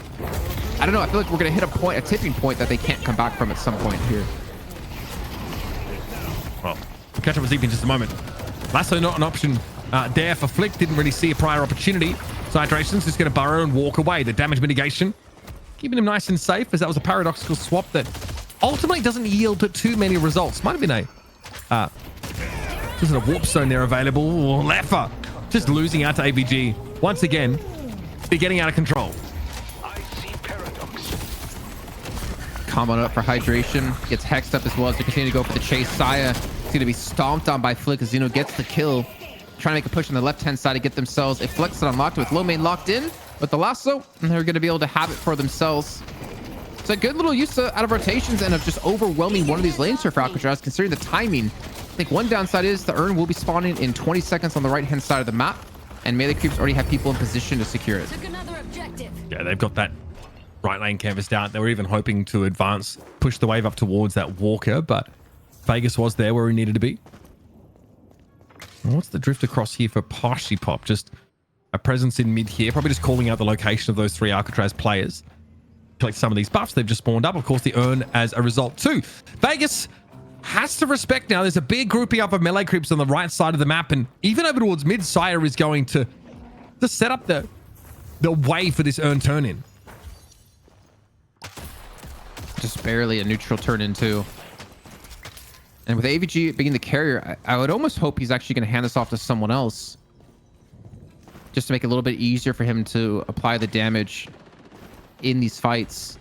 Speaker 2: I don't know. I feel like we're going to hit a tipping point that they can't come back from at some point here.
Speaker 1: Well, we'll catch up with ZP in just a moment. Lasso not an option there for Flick. Didn't really see a prior opportunity. So Hydration's just going to burrow and walk away. The damage mitigation, keeping him nice and safe, as that was a paradoxical swap that ultimately doesn't yield too many results. Might have been just a warp zone there available. Leffa just losing out to AVG. Once again, they're getting out of control.
Speaker 2: Combo up for Hydration. Gets hexed up as well as they continue to go for the chase. Saya is going to be stomped on by Flick as Xeno gets the kill. Trying to make a push on the left-hand side to get themselves a flex unlocked with low main locked in. With the lasso, and they're going to be able to have it for themselves. It's a good little use out of rotations and of just overwhelming one of these lanes here for Alcatraz, considering the timing. I think one downside is the urn will be spawning in 20 seconds on the right-hand side of the map, and melee creeps already have people in position to secure it.
Speaker 1: Yeah, they've got that right lane canvassed out. They were even hoping to advance, push the wave up towards that walker, but Vegas was there where he needed to be. What's the drift across here for Partially Pop? Just a presence in mid here, probably just calling out the location of those three Alcatraz players. Collect some of these buffs they've just spawned up. Of course, the urn as a result too. Vegas has to respect now. There's a big grouping up of melee creeps on the right side of the map, and even over towards mid, Sire is going to set up the way for this urn turn in.
Speaker 2: Just barely a neutral turn in too. And with AVG being the carrier, I would almost hope he's actually going to hand this off to someone else, just to make it a little bit easier for him to apply the damage in these fights.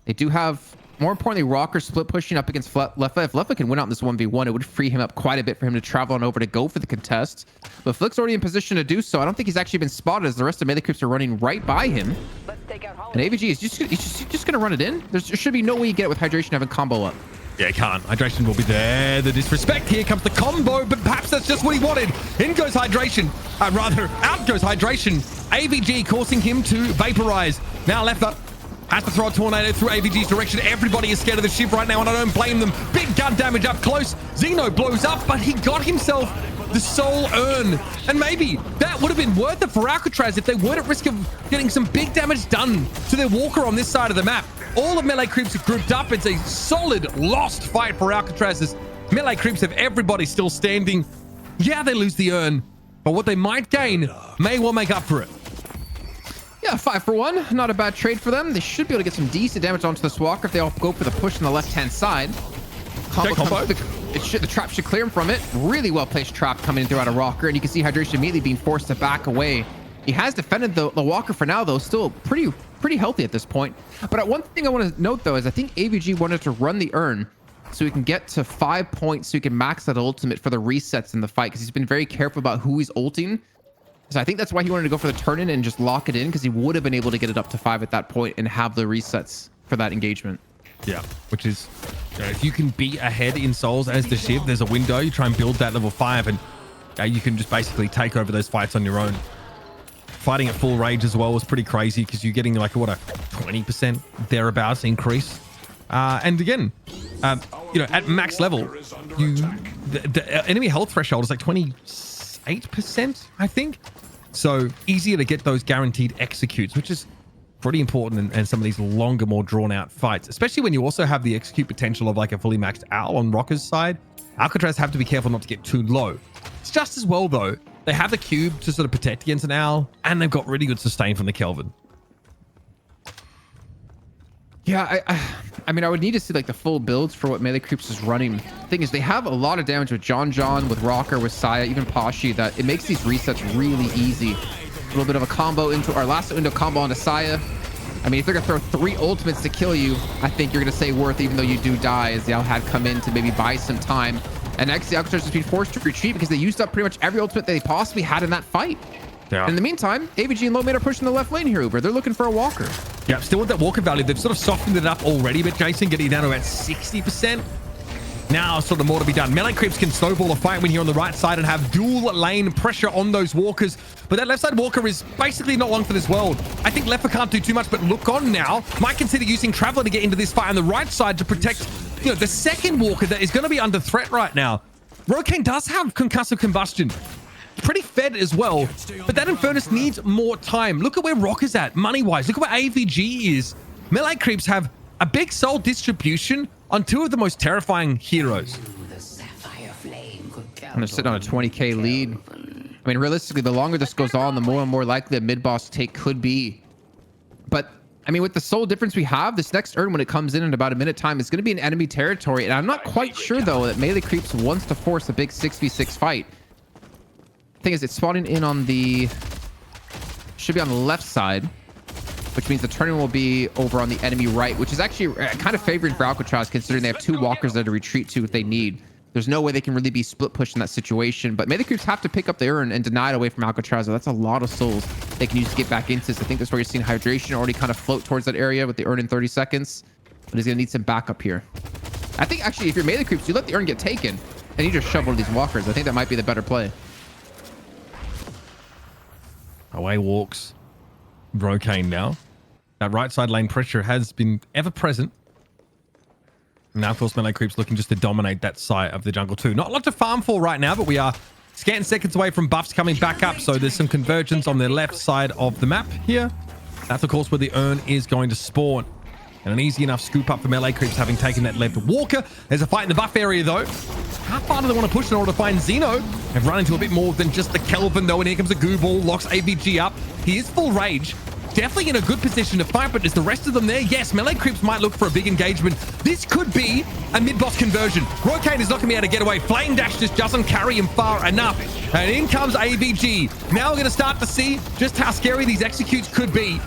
Speaker 2: They do have more importantly, Rocker split pushing up against Leffa. If Leffa can win out in this 1v1, it would free him up quite a bit for him to travel on over to go for the contest. But Flick's already in position to do so. I don't think he's actually been spotted as the rest of melee creeps are running right by him. And AVG is just going to run it in. There should be no way you get it with Hydration having combo up.
Speaker 1: Yeah, he can't. Hydration will be there. The disrespect. Here comes the combo, but perhaps that's just what he wanted. In goes Hydration. Rather, out goes Hydration. AVG causing him to vaporize. Now Leffa has to throw a tornado through AVG's direction. Everybody is scared of the ship right now, and I don't blame them. Big gun damage up close. Xeno blows up, but he got himself the soul urn. And maybe that would have been worth it for Alcatraz if they weren't at risk of getting some big damage done to their walker on this side of the map. All of melee creeps are grouped up. It's a solid lost fight for Alcatraz as melee creeps have everybody still standing. Yeah, they lose the urn, but what they might gain may well make up for it.
Speaker 2: Yeah, 5 for 1. Not a bad trade for them. They should be able to get some decent damage onto this walker if they all go for the push on the left-hand side. Combo. The trap should clear him from it. Really well-placed trap coming in throughout a rocker, and you can see Hydration immediately being forced to back away. He has defended the walker for now, though, still pretty healthy at this point. But one thing I want to note, though, is I think AVG wanted to run the urn so he can get to 5 points so he can max that ultimate for the resets in the fight, because he's been very careful about who he's ulting. So I think that's why he wanted to go for the turn-in and just lock it in, because he would have been able to get it up to 5 at that point and have the resets for that engagement.
Speaker 1: Yeah, which is, if you can be ahead in souls as the ship, there's a window. You try and build that level 5, and you can just basically take over those fights on your own. Fighting at full rage as well was pretty crazy, because you're getting like, what, a 20% thereabouts increase. And again, at max level, the enemy health threshold is like 28%, I think. So easier to get those guaranteed executes, which is pretty important in some of these longer, more drawn out fights, especially when you also have the execute potential of like a fully maxed Owl on Rocker's side. Alcatraz have to be careful not to get too low. It's just as well, though, they have the cube to sort of protect against an Owl, and they've got really good sustain from the Kelvin.
Speaker 2: Yeah, I mean, I would need to see like the full builds for what melee creeps is running. The thing is, they have a lot of damage with John, with Rocker, with Saya, even Pashi, that it makes these resets really easy. A little bit of a combo into our last window combo onto Saya. I mean, if they're gonna throw 3 ultimates to kill you, I think you're gonna say worth, even though you do die, as the Al had come in to maybe buy some time. And next, the Alcatraz has been forced to retreat because they used up pretty much every ultimate that they possibly had in that fight. Yeah. And in the meantime, AVG and Low Mid are pushing the left lane here, Uber. They're looking for a walker.
Speaker 1: Yeah, still with that walker value. They've sort of softened it up already, but Jason getting down to about 60%. Now, sort of more to be done. Melee creeps can snowball a fight when you're on the right side and have dual lane pressure on those walkers. But that left side walker is basically not long for this world. I think Leffa can't do too much, but look on now. Might consider using Traveler to get into this fight on the right side to protect, the second walker that is going to be under threat right now. Rokane does have concussive combustion. Pretty fed as well, but that Infernus needs more time. Look at where Rock is at, money-wise. Look at where AVG is. Melee creeps have a big soul distribution on 2 of the most terrifying heroes.
Speaker 2: I'm gonna sit on a 20k lead. I mean, realistically, the longer this goes on, the more and more likely a mid-boss take could be. But I mean, with the soul difference we have, this next urn, when it comes in about a minute time, is going to be in enemy territory. And I'm not quite sure, though, that melee creeps wants to force a big 6v6 fight. Thing is, it's spawning in on the... should be on the left side, which means the turn-in will be over on the enemy right, which is actually kind of favoring for Alcatraz, considering they have 2 walkers there to retreat to if they need. There's no way they can really be split pushed in that situation, but melee creeps have to pick up the urn and deny it away from Alcatraz. So that's a lot of souls they can use to get back into this. I think that's where you're seeing Hydration already kind of float towards that area with the urn in 30 seconds, but he's gonna need some backup here. I think actually, if you're melee creeps, you let the urn get taken and you just shovel these walkers. I think that might be the better play.
Speaker 1: Away walks Rokane now. That right side lane pressure has been ever present. Now, of course, melee creeps looking just to dominate that side of the jungle too. Not a lot to farm for right now, but we are scant seconds away from buffs coming back up. So there's some convergence on the left side of the map here. That's, of course, where the urn is going to spawn. And an easy enough scoop up for melee creeps having taken that left walker. There's a fight in the buff area, though. How far do they want to push in order to find Xeno? They've run into a bit more than just the Kelvin, though. And here comes a goo ball, locks AVG up. He is full rage. Definitely in a good position to fight, but is the rest of them there? Yes, melee creeps might look for a big engagement. This could be a mid-boss conversion. Rokane is not going to be able to get away. Flame Dash just doesn't carry him far enough. And in comes AVG. Now we're going to start to see just how scary these executes could be.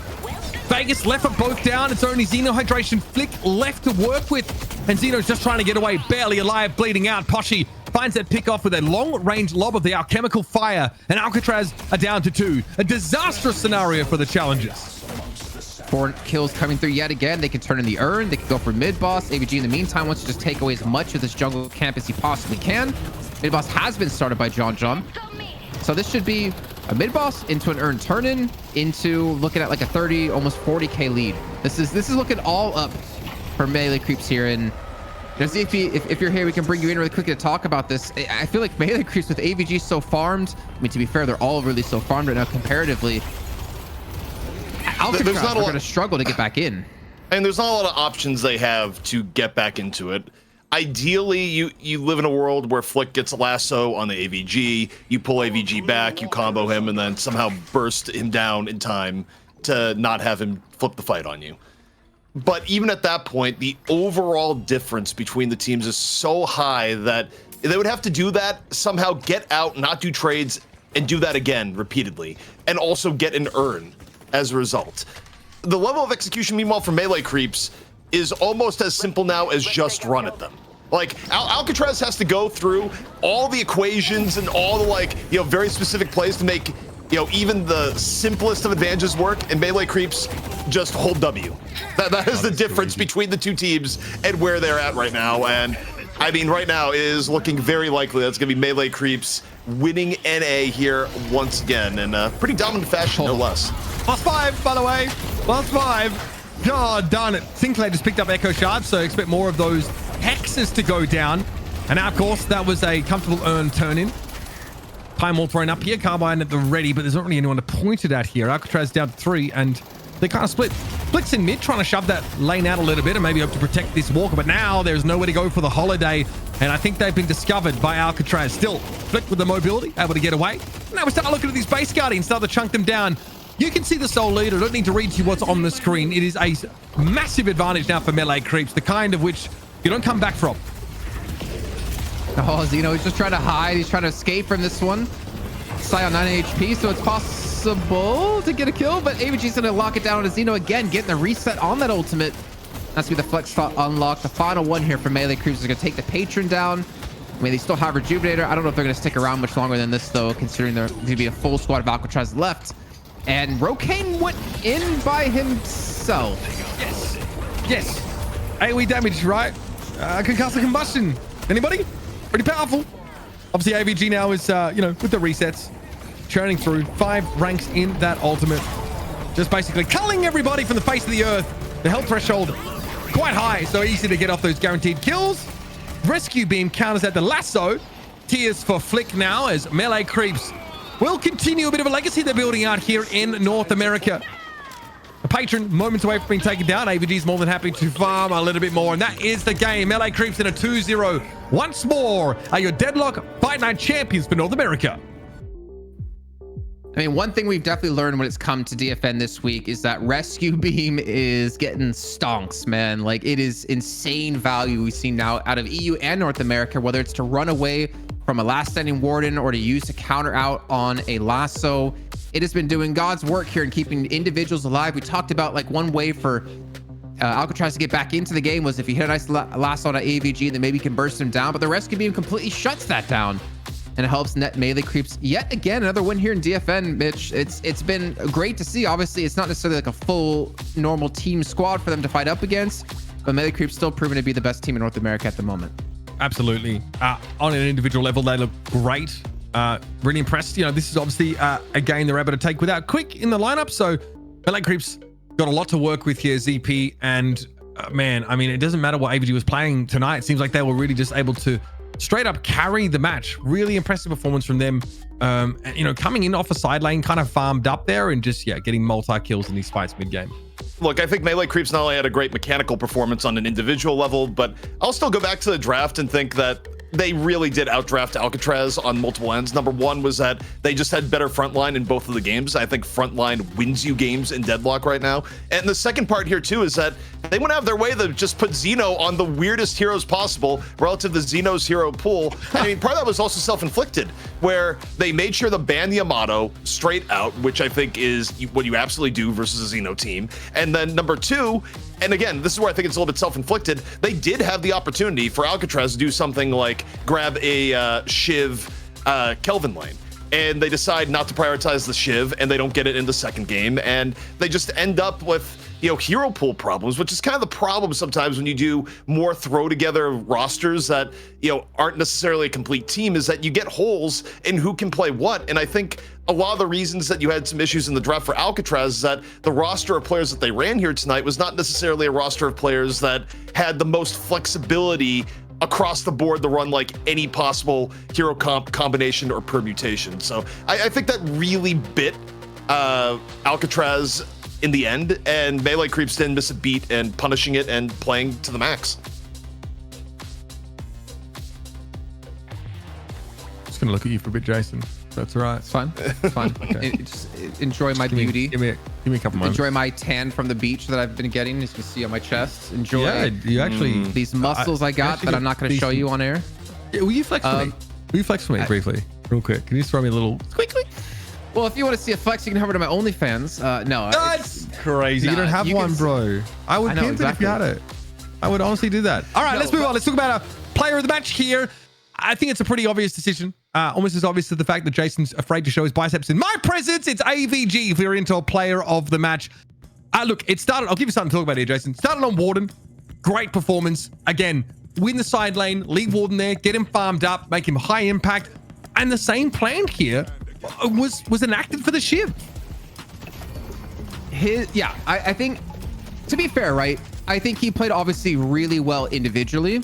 Speaker 1: Vegas left for both down. It's only Xeno, Hydration, Flick left to work with. And Xeno's just trying to get away, barely alive, bleeding out. Poshy finds that pick off with a long-range lob of the alchemical fire. And Alcatraz are down to 2. A disastrous scenario for the challengers.
Speaker 2: 4 kills coming through yet again. They can turn in the urn. They can go for mid-boss. AVG, in the meantime, wants to just take away as much of this jungle camp as he possibly can. Mid-boss has been started by John. So this should be a mid-boss into an urn turn-in into looking at like a 30, almost 40k lead. This is looking all up for melee creeps here. And if you're here, we can bring you in really quickly to talk about this. I feel like melee creeps with AVG so farmed. I mean, to be fair, they're all really so farmed right now comparatively. Alcatraz are going to struggle to get back in.
Speaker 3: And there's not a lot of options they have to get back into it. Ideally, you live in a world where Flick gets a lasso on the AVG, you pull AVG back, you combo him, and then somehow burst him down in time to not have him flip the fight on you. But even at that point, the overall difference between the teams is so high that they would have to do that, somehow get out, not do trades, and do that again repeatedly, and also get an urn as a result. The level of execution, meanwhile, for melee creeps is almost as simple now as just run at them. Like, Alcatraz has to go through all the equations and all the, like, you know, very specific plays to make, you know, even the simplest of advantages work, and melee creeps just hold W. That is the difference between the two teams and where they're at right now. And I mean, right now it is looking very likely that's gonna be melee creeps winning NA here once again in a pretty dominant fashion, no less.
Speaker 1: +5, by the way. +5. God darn it. Sinclair just picked up Echo Shards, so expect more of those hexes to go down. And now, of course, that was a comfortable urn turn-in. Time all thrown up here. Carbine at the ready, but there's not really anyone to point it at here. Alcatraz down to 3, and they kind of split. Flick's in mid, trying to shove that lane out a little bit and maybe hope to protect this walker. But now there's nowhere to go for the holiday, and I think they've been discovered by Alcatraz. Still, Flick with the mobility, able to get away. Now we start looking at these base guardians, start to chunk them down. You can see the soul leader. I don't need to read to you what's on the screen. It is a massive advantage now for melee creeps, the kind of which you don't come back from.
Speaker 2: Oh, Xeno, he's just trying to hide. He's trying to escape from this one. Sai on 9 HP, so it's possible to get a kill, but AVG's going to lock it down to Xeno again, getting the reset on that ultimate. That's going to be the flex thought unlock. The final one here for melee creeps is going to take the patron down. I mean, they still have Rejuvenator. I don't know if they're going to stick around much longer than this, though, considering there's going to be a full squad of Alcatraz left. And Rokane went in by himself.
Speaker 1: Yes. Yes. AoE damage, right? Concussive combustion. Anybody? Pretty powerful. Obviously, AVG now is, you know, with the resets, churning through 5 ranks in that ultimate. Just basically culling everybody from the face of the earth. The health threshold quite high, so easy to get off those guaranteed kills. Rescue beam counters at the lasso. Tears for Flick now as melee creeps will continue a bit of a legacy they're building out here in North America. A patron moments away from being taken down. AVG's more than happy to farm a little bit more, and that is the game. melee creeps in a 2-0. Once more are your Deadlock Fight Night champions for North America.
Speaker 2: I mean, one thing we've definitely learned when it's come to DFN this week is that Rescue Beam is getting stonks, man. Like, it is insane value we've seen now out of EU and North America, whether it's to run away from a last standing warden or to use to counter out on a lasso. It has been doing God's work here and keeping individuals alive. We talked about, like, one way for Alcatraz to get back into the game was if you hit a nice lasso on an AVG, then maybe you can burst him down. But the Rescue Beam completely shuts that down, and it helps net melee creeps yet again. Another win here in DFN, Mitch. It's been great to see. Obviously, it's not necessarily like a full normal team squad for them to fight up against, but melee creeps still proven to be the best team in North America at the moment.
Speaker 1: Absolutely. On an individual level, they look great. Really impressed. You know, this is obviously a game they're able to take without Quick in the lineup. So melee creeps got a lot to work with here, ZP. And man, I mean, it doesn't matter what AVG was playing tonight. It seems like they were really just able to straight up carry the match. Really impressive performance from them. And, you know, coming in off a side lane, kind of farmed up there and just, yeah, getting multi-kills in these fights mid-game.
Speaker 3: Look, I think melee creeps not only had a great mechanical performance on an individual level, but I'll still go back to the draft and think that they really did outdraft Alcatraz on multiple ends. Number one was that they just had better frontline in both of the games. I think frontline wins you games in Deadlock right now. And the second part here too is that they went out of their way to just put Xeno on the weirdest heroes possible relative to Xeno's hero pool. I mean, part of that was also self-inflicted, where they made sure to ban the Yamato straight out, which I think is what you absolutely do versus a Xeno team. And then number two, and again, this is where I think it's a little bit self-inflicted, they did have the opportunity for Alcatraz to do something like grab a Shiv Kelvin lane. And they decide not to prioritize the Shiv, and they don't get it in the second game. And they just end up with, hero pool problems, which is kind of the problem sometimes when you do more throw together rosters that, aren't necessarily a complete team, is that you get holes in who can play what. And I think a lot of the reasons that you had some issues in the draft for Alcatraz is that the roster of players that they ran here tonight was not necessarily a roster of players that had the most flexibility across the board to run like any possible hero combination or permutation. So I think that really bit Alcatraz in the end, and Melee Creeps didn't miss a beat and punishing it and playing to the max.
Speaker 1: Just gonna look at you for a bit, Jason. That's all right.
Speaker 2: It's fine. It's fine.
Speaker 1: Okay.
Speaker 2: Just enjoy my beauty.
Speaker 1: Give me a couple moments.
Speaker 2: Enjoy my tan from the beach that I've been getting, as you can see on my chest. Enjoy.
Speaker 1: Yeah, you actually
Speaker 2: these muscles I got that I'm not going to show you on air.
Speaker 1: Yeah, will you flex for me? Will you flex for me briefly, real quick? Can you just throw me a little squeak?
Speaker 2: Well, if you want to see a flex, you can hover to my OnlyFans. No,
Speaker 1: that's crazy. You don't have one, bro. I would pimp it if you had it. I would honestly do that. All right, let's move on. Let's talk about a player of the match here. I think it's a pretty obvious decision. Almost as obvious as the fact that Jason's afraid to show his biceps in my presence. It's AVG if we're into a player of the match. Look, it started. I'll give you something to talk about here, Jason. Started on Warden. Great performance. Again, win the side lane, leave Warden there, get him farmed up, make him high impact. And the same plan here was enacted for the Shiv.
Speaker 2: I think, to be fair, right? I think he played obviously really well individually.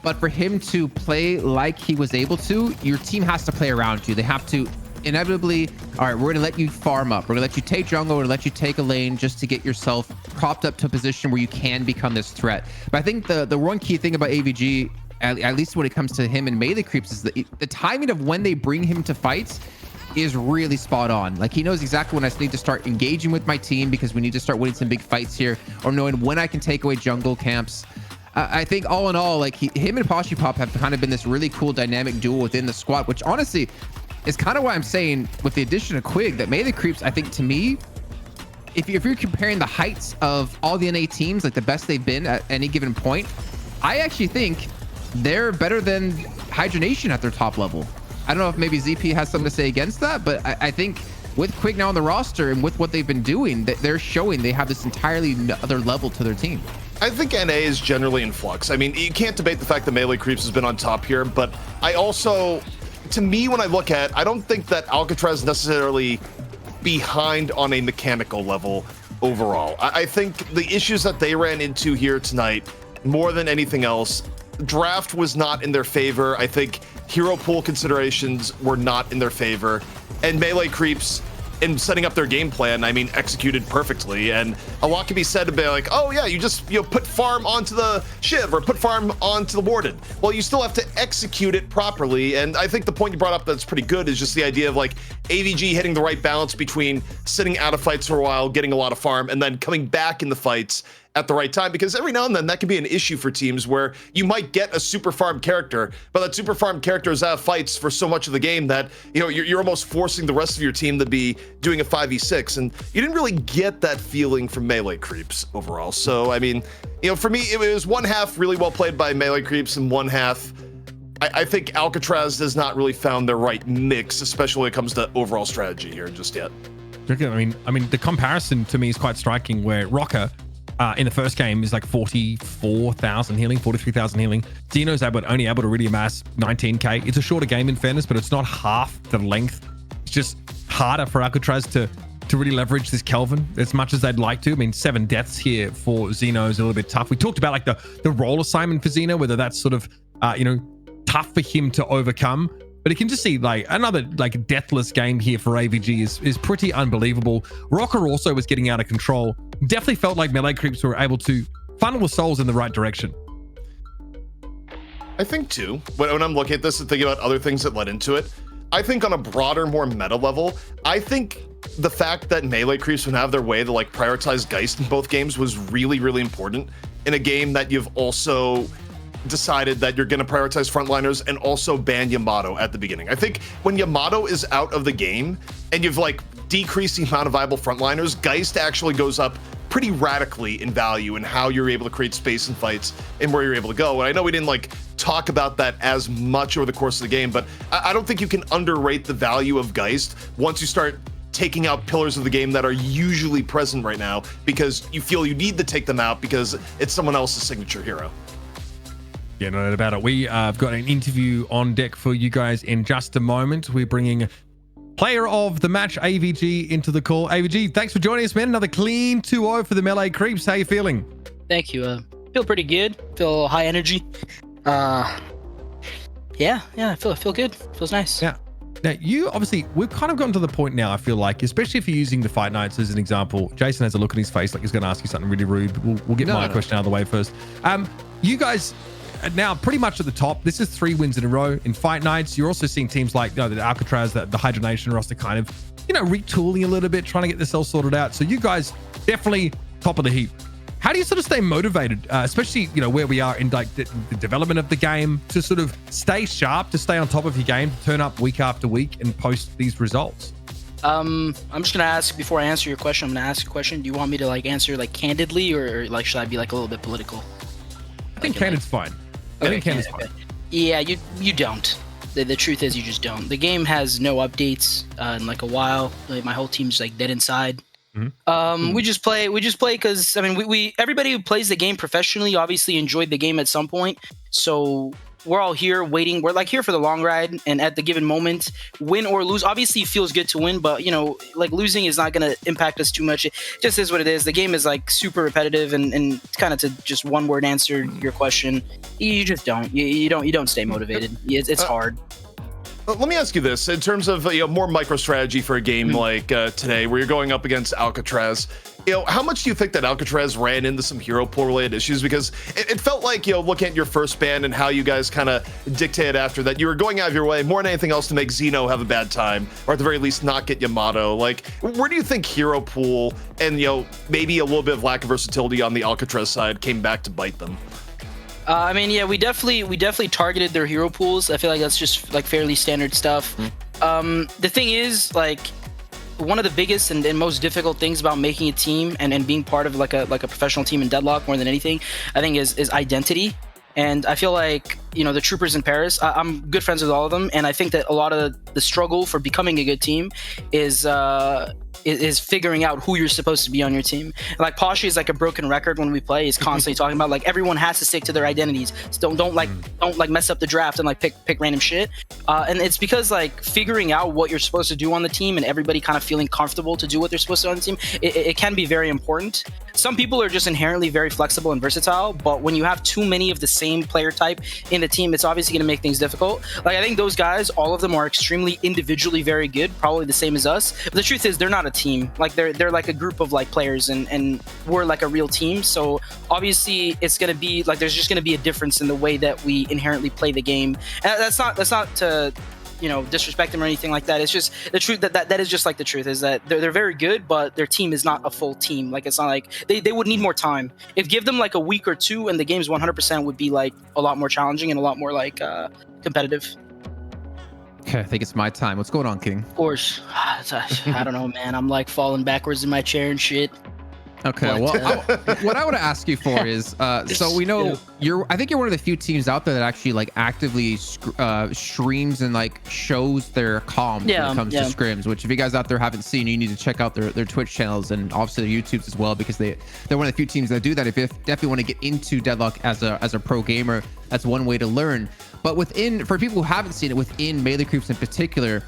Speaker 2: But for him to play like he was able to, your team has to play around you. They have to inevitably, all right, we're going to let you farm up. We're going to let you take jungle. We're going to let you take a lane just to get yourself propped up to a position where you can become this threat. But I think the one key thing about AVG, at least when it comes to him and Melee Creeps, is the timing of when they bring him to fights is really spot on. Like, he knows exactly when I need to start engaging with my team because we need to start winning some big fights here, or knowing when I can take away jungle camps. I think all in all, like him and Poshipop have kind of been this really cool dynamic duo within the squad, which honestly is kind of why I'm saying with the addition of Quig that Melee Creeps, I think to me, if you're comparing the heights of all the NA teams, like the best they've been at any given point, I actually think they're better than Hydra-Nation at their top level. I don't know if maybe ZP has something to say against that, but I think with Quig now on the roster and with what they've been doing, that they're showing they have this entirely other level to their team.
Speaker 3: I think NA is generally in flux. I mean, you can't debate the fact that Melee Creeps has been on top here, but I also, to me, when I look at it, I don't think that Alcatraz is necessarily behind on a mechanical level overall. I think the issues that they ran into here tonight, more than anything else, draft was not in their favor. I think hero pool considerations were not in their favor, and Melee Creeps, in setting up their game plan, I mean, executed perfectly. And a lot can be said to be like, oh yeah, you just put farm onto the Shiv or put farm onto the Warden. Well, you still have to execute it properly. And I think the point you brought up that's pretty good is just the idea of like AVG hitting the right balance between sitting out of fights for a while, getting a lot of farm, and then coming back in the fights at the right time, because every now and then that can be an issue for teams where you might get a super farm character, but that super farm character is out of fights for so much of the game that you're almost forcing the rest of your team to be doing a 5v6, and you didn't really get that feeling from Melee Creeps overall. So I mean, for me, it was one half really well played by Melee Creeps, and one half I think Alcatraz has not really found their right mix, especially when it comes to overall strategy here just yet.
Speaker 1: I mean, the comparison to me is quite striking, where Rocker in the first game is like 44,000 healing, 43,000 healing. Xeno's only able to really amass 19k. It's a shorter game in fairness, but it's not half the length. It's just harder for Alcatraz to really leverage this Kelvin as much as they'd like to. I mean, 7 deaths here for Xeno is a little bit tough. We talked about like the role assignment for Xeno, whether that's sort of, tough for him to overcome. But you can just see like another like deathless game here for AVG is pretty unbelievable. Rocker also was getting out of control. Definitely felt like Melee Creeps were able to funnel the souls in the right direction.
Speaker 3: I think too, when I'm looking at this and thinking about other things that led into it, I think on a broader, more meta level, I think the fact that melee creeps would have their way to like prioritize Geist in both games was really, really important in a game that you've also decided that you're going to prioritize frontliners and also ban Yamato at the beginning. I think when Yamato is out of the game and you've like decreased the amount of viable frontliners, Geist actually goes up pretty radically in value and how you're able to create space and fights and where you're able to go. And I know we didn't like talk about that as much over the course of the game, but I don't think you can underrate the value of Geist once you start taking out pillars of the game that are usually present right now because you feel you need to take them out because it's someone else's signature hero.
Speaker 1: Yeah, no doubt about it. We have got an interview on deck for you guys in just a moment. We're bringing player of the match, AVG, into the call. AVG, thanks for joining us, man. Another clean 2-0 for the melee creeps. How you feeling?
Speaker 4: Thank you. Feel pretty good. Feel high energy. Yeah, I feel good. Feels nice.
Speaker 1: Yeah. Now, we've kind of gotten to the point now, I feel like, especially if you're using the fight nights as an example. Jason has a look on his face like he's going to ask you something really rude. We'll get my question out of the way first. You guys are now pretty much at the top. This is 3 wins in a row in fight nights. You're also seeing teams like the Alcatraz, the Hydra-Nation roster kind of, retooling a little bit, trying to get themselves sorted out. So you guys definitely top of the heap. How do you sort of stay motivated, especially, where we are in like the development of the game, to sort of stay sharp, to stay on top of your game, to turn up week after week and post these results?
Speaker 4: I'm just going to ask, before I answer your question, I'm going to ask a question. Do you want me to like answer like candidly or like should I be like a little bit political?
Speaker 1: I think candid's fine. I think candid's fine. Yeah,
Speaker 4: you don't. The truth is you just don't. The game has no updates in like a while. Like, my whole team's like dead inside. We just play because we everybody who plays the game professionally obviously enjoyed the game at some point, so we're all here waiting. We're like here for the long ride, and at the given moment, win or lose, obviously it feels good to win, but like losing is not going to impact us too much. It just is what it is. The game is like super repetitive, and kind of to just one word answer your question, you just don't you don't stay motivated. It's hard.
Speaker 3: Let me ask you this, in terms of more micro strategy for a game like today, where you're going up against Alcatraz. How much do you think that Alcatraz ran into some hero pool related issues? Because it felt like, looking at your first ban and how you guys kind of dictated after that, you were going out of your way more than anything else to make Xeno have a bad time, or at the very least not get Yamato. Like, where do you think hero pool and maybe a little bit of lack of versatility on the Alcatraz side came back to bite them?
Speaker 4: We definitely targeted their hero pools. I feel like that's just like fairly standard stuff. The thing is, like, one of the biggest and most difficult things about making a team and being part of like a professional team in Deadlock more than anything, I think is identity. And I feel like, the troopers in Paris, I'm good friends with all of them. And I think that a lot of the struggle for becoming a good team is figuring out who you're supposed to be on your team. And like Pasha is like a broken record when we play. He's constantly talking about like everyone has to stick to their identities. So don't mess up the draft and like pick random shit. And it's because like figuring out what you're supposed to do on the team and everybody kind of feeling comfortable to do what they're supposed to do on the team, it can be very important. Some people are just inherently very flexible and versatile, but when you have too many of the same player type in the team, it's obviously going to make things difficult. Like, I think those guys, all of them are extremely individually very good, probably the same as us. But the truth is, they're not a team. Like, they're like a group of like players, and we're like a real team. So obviously, it's going to be like there's just going to be a difference in the way that we inherently play the game. And that's not to disrespect them or anything like that. It's just the truth that is just like the truth is that they're very good, but their team is not a full team. Like, it's not like they would need more time. If give them like a week or two and the game's 100% would be like a lot more challenging and a lot more like competitive.
Speaker 2: Okay, I think it's my time. What's going on, King?
Speaker 4: Of course. I don't know, man. I'm like falling backwards in my chair and shit.
Speaker 2: Okay, well, what I want to ask you for is, so we know I think you're one of the few teams out there that actually like actively streams and like shows their comms when it comes to scrims, which if you guys out there haven't seen, you need to check out their Twitch channels and obviously their YouTubes as well, because they're one of the few teams that do that. If you definitely want to get into Deadlock as a pro gamer, that's one way to learn. But for people who haven't seen it, within Melee Creeps in particular,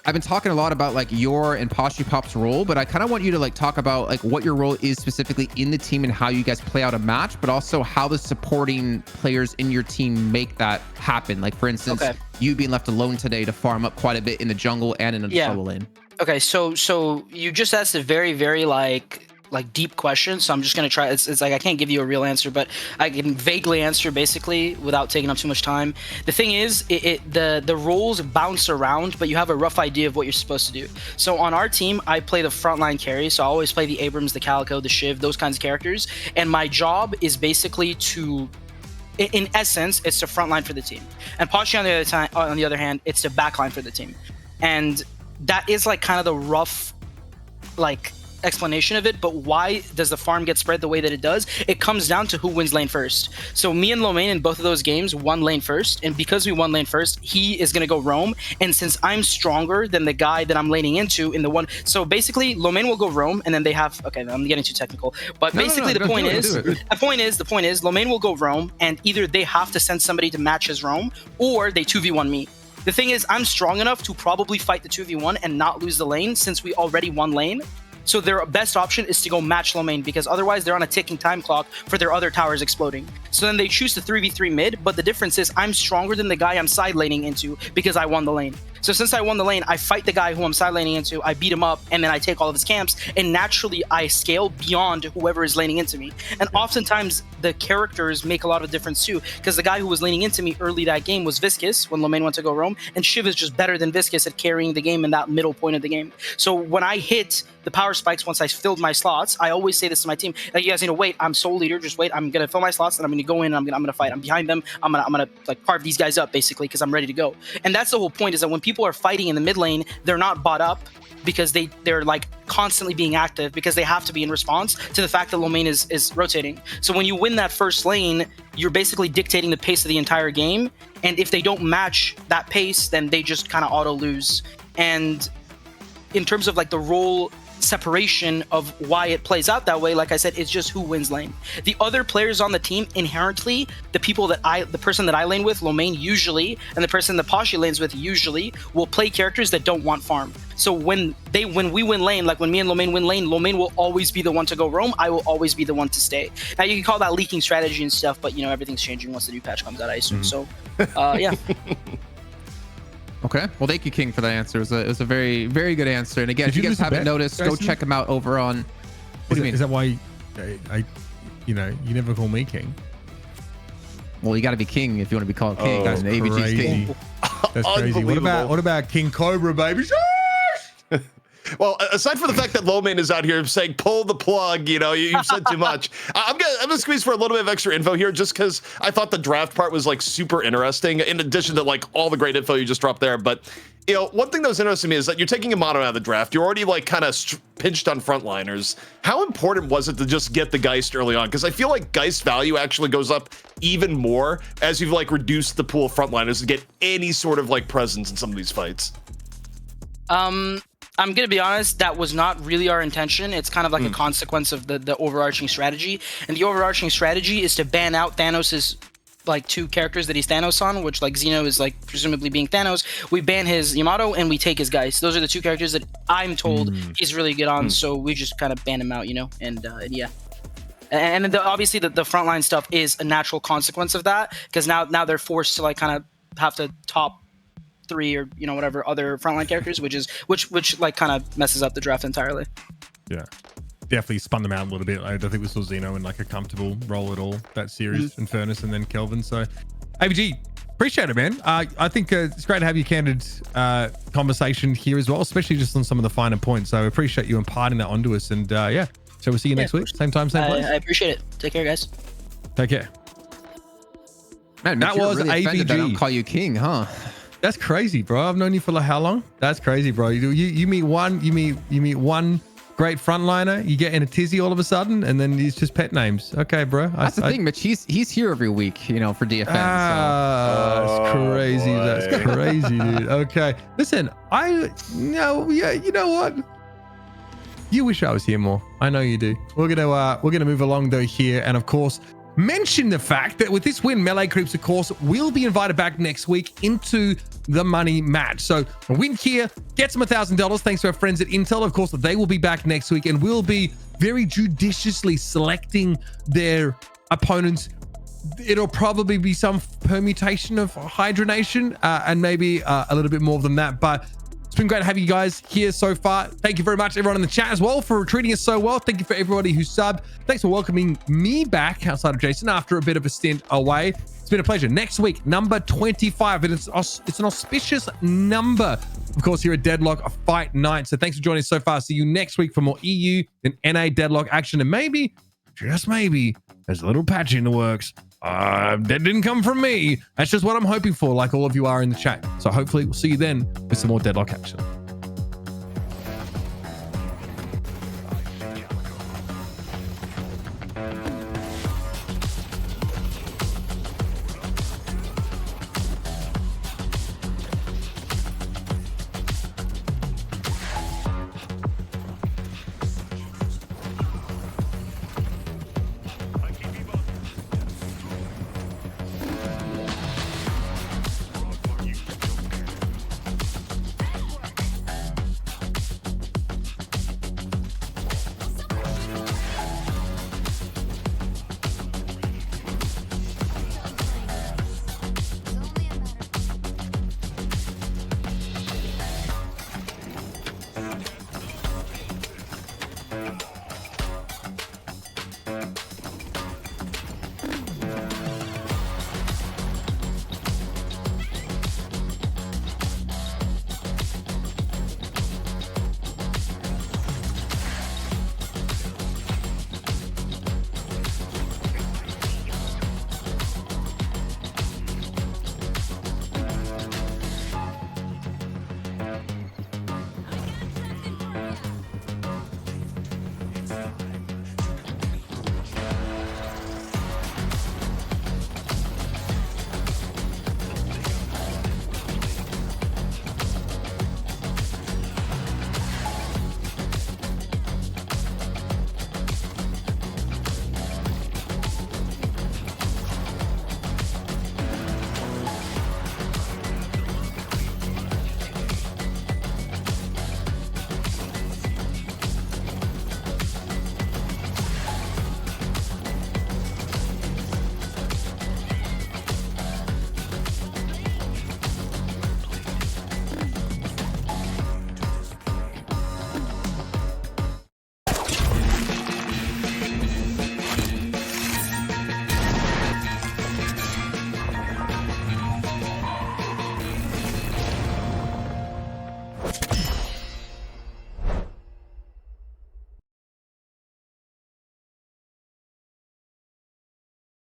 Speaker 2: I've been talking a lot about like your and Poshy Pop's role, but I kind of want you to like talk about like what your role is specifically in the team and how you guys play out a match, but also how the supporting players in your team make that happen. Like, for instance, you being left alone today to farm up quite a bit in the jungle and in the solo lane.
Speaker 4: Okay, so you just asked a very, very like like deep question, so I'm just gonna try. It's like I can't give you a real answer, but I can vaguely answer basically without taking up too much time. The thing is, the roles bounce around, but you have a rough idea of what you're supposed to do. So on our team, I play the frontline carry, so I always play the Abrams, the Calico, the Shiv, those kinds of characters, and my job is basically to, in essence, it's the frontline for the team, and Pachi on the other hand, it's the backline for the team, and that is like kind of the rough like explanation of it. But why does the farm get spread the way that it does? It comes down to who wins lane first. So me and Lomain in both of those games won lane first, and because we won lane first, he is going to go roam, and since I'm stronger than the guy that I'm laning into in the one, so basically Lomain will go roam, and then they have, okay, I'm getting too technical, but basically the point is Lomain will go roam, and either they have to send somebody to match his roam, or they 2v1 me. The thing is, I'm strong enough to probably fight the 2v1 and not lose the lane, since we already won lane. So their best option is to go match Lomain, because otherwise they're on a ticking time clock for their other towers exploding. So then they choose to 3v3 mid, but the difference is I'm stronger than the guy I'm side laning into because I won the lane. So since I won the lane, I fight the guy who I'm side laning into, I beat him up, and then I take all of his camps, and naturally I scale beyond whoever is laning into me. And oftentimes the characters make a lot of difference too, because the guy who was laning into me early that game was Viscous when Lomain went to go roam, and Shiv is just better than Viscous at carrying the game in that middle point of the game. So when I hit the power spikes, once I filled my slots, I always say this to my team, like, you guys need to wait, I'm soul leader, just wait, I'm gonna fill my slots, and I'm gonna go in, and I'm gonna fight, I'm behind them, I'm gonna like carve these guys up basically, because I'm ready to go. And that's the whole point, is that when people are fighting in the mid lane, they're not bought up because they're like constantly being active, because they have to be in response to the fact that Lomain is rotating. So when you win that first lane, you're basically dictating the pace of the entire game, and if they don't match that pace, then they just kind of auto lose. And in terms of like the role separation of why it plays out that way, like I said, it's just who wins lane. The other players on the team, inherently, the person that I lane with, Lomain usually, and the person that Pachi lanes with usually, will play characters that don't want farm. So when we win lane, like when me and Lomain win lane, Lomain will always be the one to go roam, I will always be the one to stay. Now you can call that leaking strategy and stuff, but you know, everything's changing once the new patch comes out, I assume. So yeah.
Speaker 2: Okay. Well, thank you, King, for that answer. It was a very, very good answer. And again, if you guys haven't noticed, go check him out over on. What do you mean?
Speaker 1: Is that why you never call me King?
Speaker 2: Well, you got to be King if you want to be called King.
Speaker 1: That's crazy. King. That's crazy. What about King Cobra, baby?
Speaker 3: Well, aside from the fact that Lomain is out here saying, pull the plug, you know, you've said too much. I'm gonna squeeze for a little bit of extra info here, just because I thought the draft part was like super interesting, in addition to like all the great info you just dropped there. But, you know, one thing that was interesting to me is that you're taking a mono out of the draft. You're already like kind of pinched on frontliners. How important was it to just get the Geist early on? Because I feel like Geist value actually goes up even more as you've like reduced the pool of frontliners to get any sort of like presence in some of these fights.
Speaker 4: I'm gonna be honest, that was not really our intention. It's kind of like a consequence of the overarching strategy. And the overarching strategy is to ban out Thanos's like two characters that he's Thanos on, which like Xeno is like presumably being Thanos. We ban his Yamato and we take his Geist. Those are the two characters that I'm told he's really good on, so we just kind of ban him out, you know, and yeah. And then obviously the frontline stuff is a natural consequence of that, because now they're forced to like kind of have to top 3 or you know whatever other frontline characters, which like kind of messes up the draft entirely.
Speaker 1: Yeah, definitely spun them out a little bit. I don't think we saw Xeno in like a comfortable role at all that series, and Furnace and then Kelvin. So AVG, appreciate it, man. I think it's great to have your candid conversation here as well, especially just on some of the finer points. So I appreciate you imparting that onto us, and yeah, so we'll see you next week, same time, same place.
Speaker 4: I appreciate it. Take care, guys.
Speaker 1: Take care.
Speaker 2: Man,
Speaker 1: that was
Speaker 2: really
Speaker 1: AVG.
Speaker 2: That I don't call you King, huh?
Speaker 1: That's crazy, bro. I've known you for like how long? That's crazy, bro. You meet one great frontliner, you get in a tizzy all of a sudden, and then it's just pet names. Okay, bro.
Speaker 2: That's the thing, Mitch. He's here every week, you know, for DFN.
Speaker 1: That's crazy.
Speaker 3: Boy.
Speaker 1: That's crazy, dude. Okay, listen. You know what? You wish I was here more. I know you do. We're gonna move along though here, and of course, mention the fact that with this win, Melee Creeps, of course, will be invited back next week into the money match. So a win here gets them $1,000 thanks to our friends at Intel. Of course, they will be back next week and will be very judiciously selecting their opponents. It'll probably be some permutation of Hydra-Nation and maybe a little bit more than that, but been great to have you guys here so far. Thank you very much, everyone in the chat as well, for treating us so well. Thank you for everybody who subbed. Thanks for welcoming me back outside of Jason after a bit of a stint away. It's been a pleasure. Next week, number 25, and it's an auspicious number, of course, here at Deadlock Fight Night. So thanks for joining us so far. See you next week for more EU and NA Deadlock action, and maybe, just maybe, there's a little patch in the works. That didn't come from me. That's just what I'm hoping for, like all of you are in the chat. So hopefully we'll see you then with some more Deadlock action.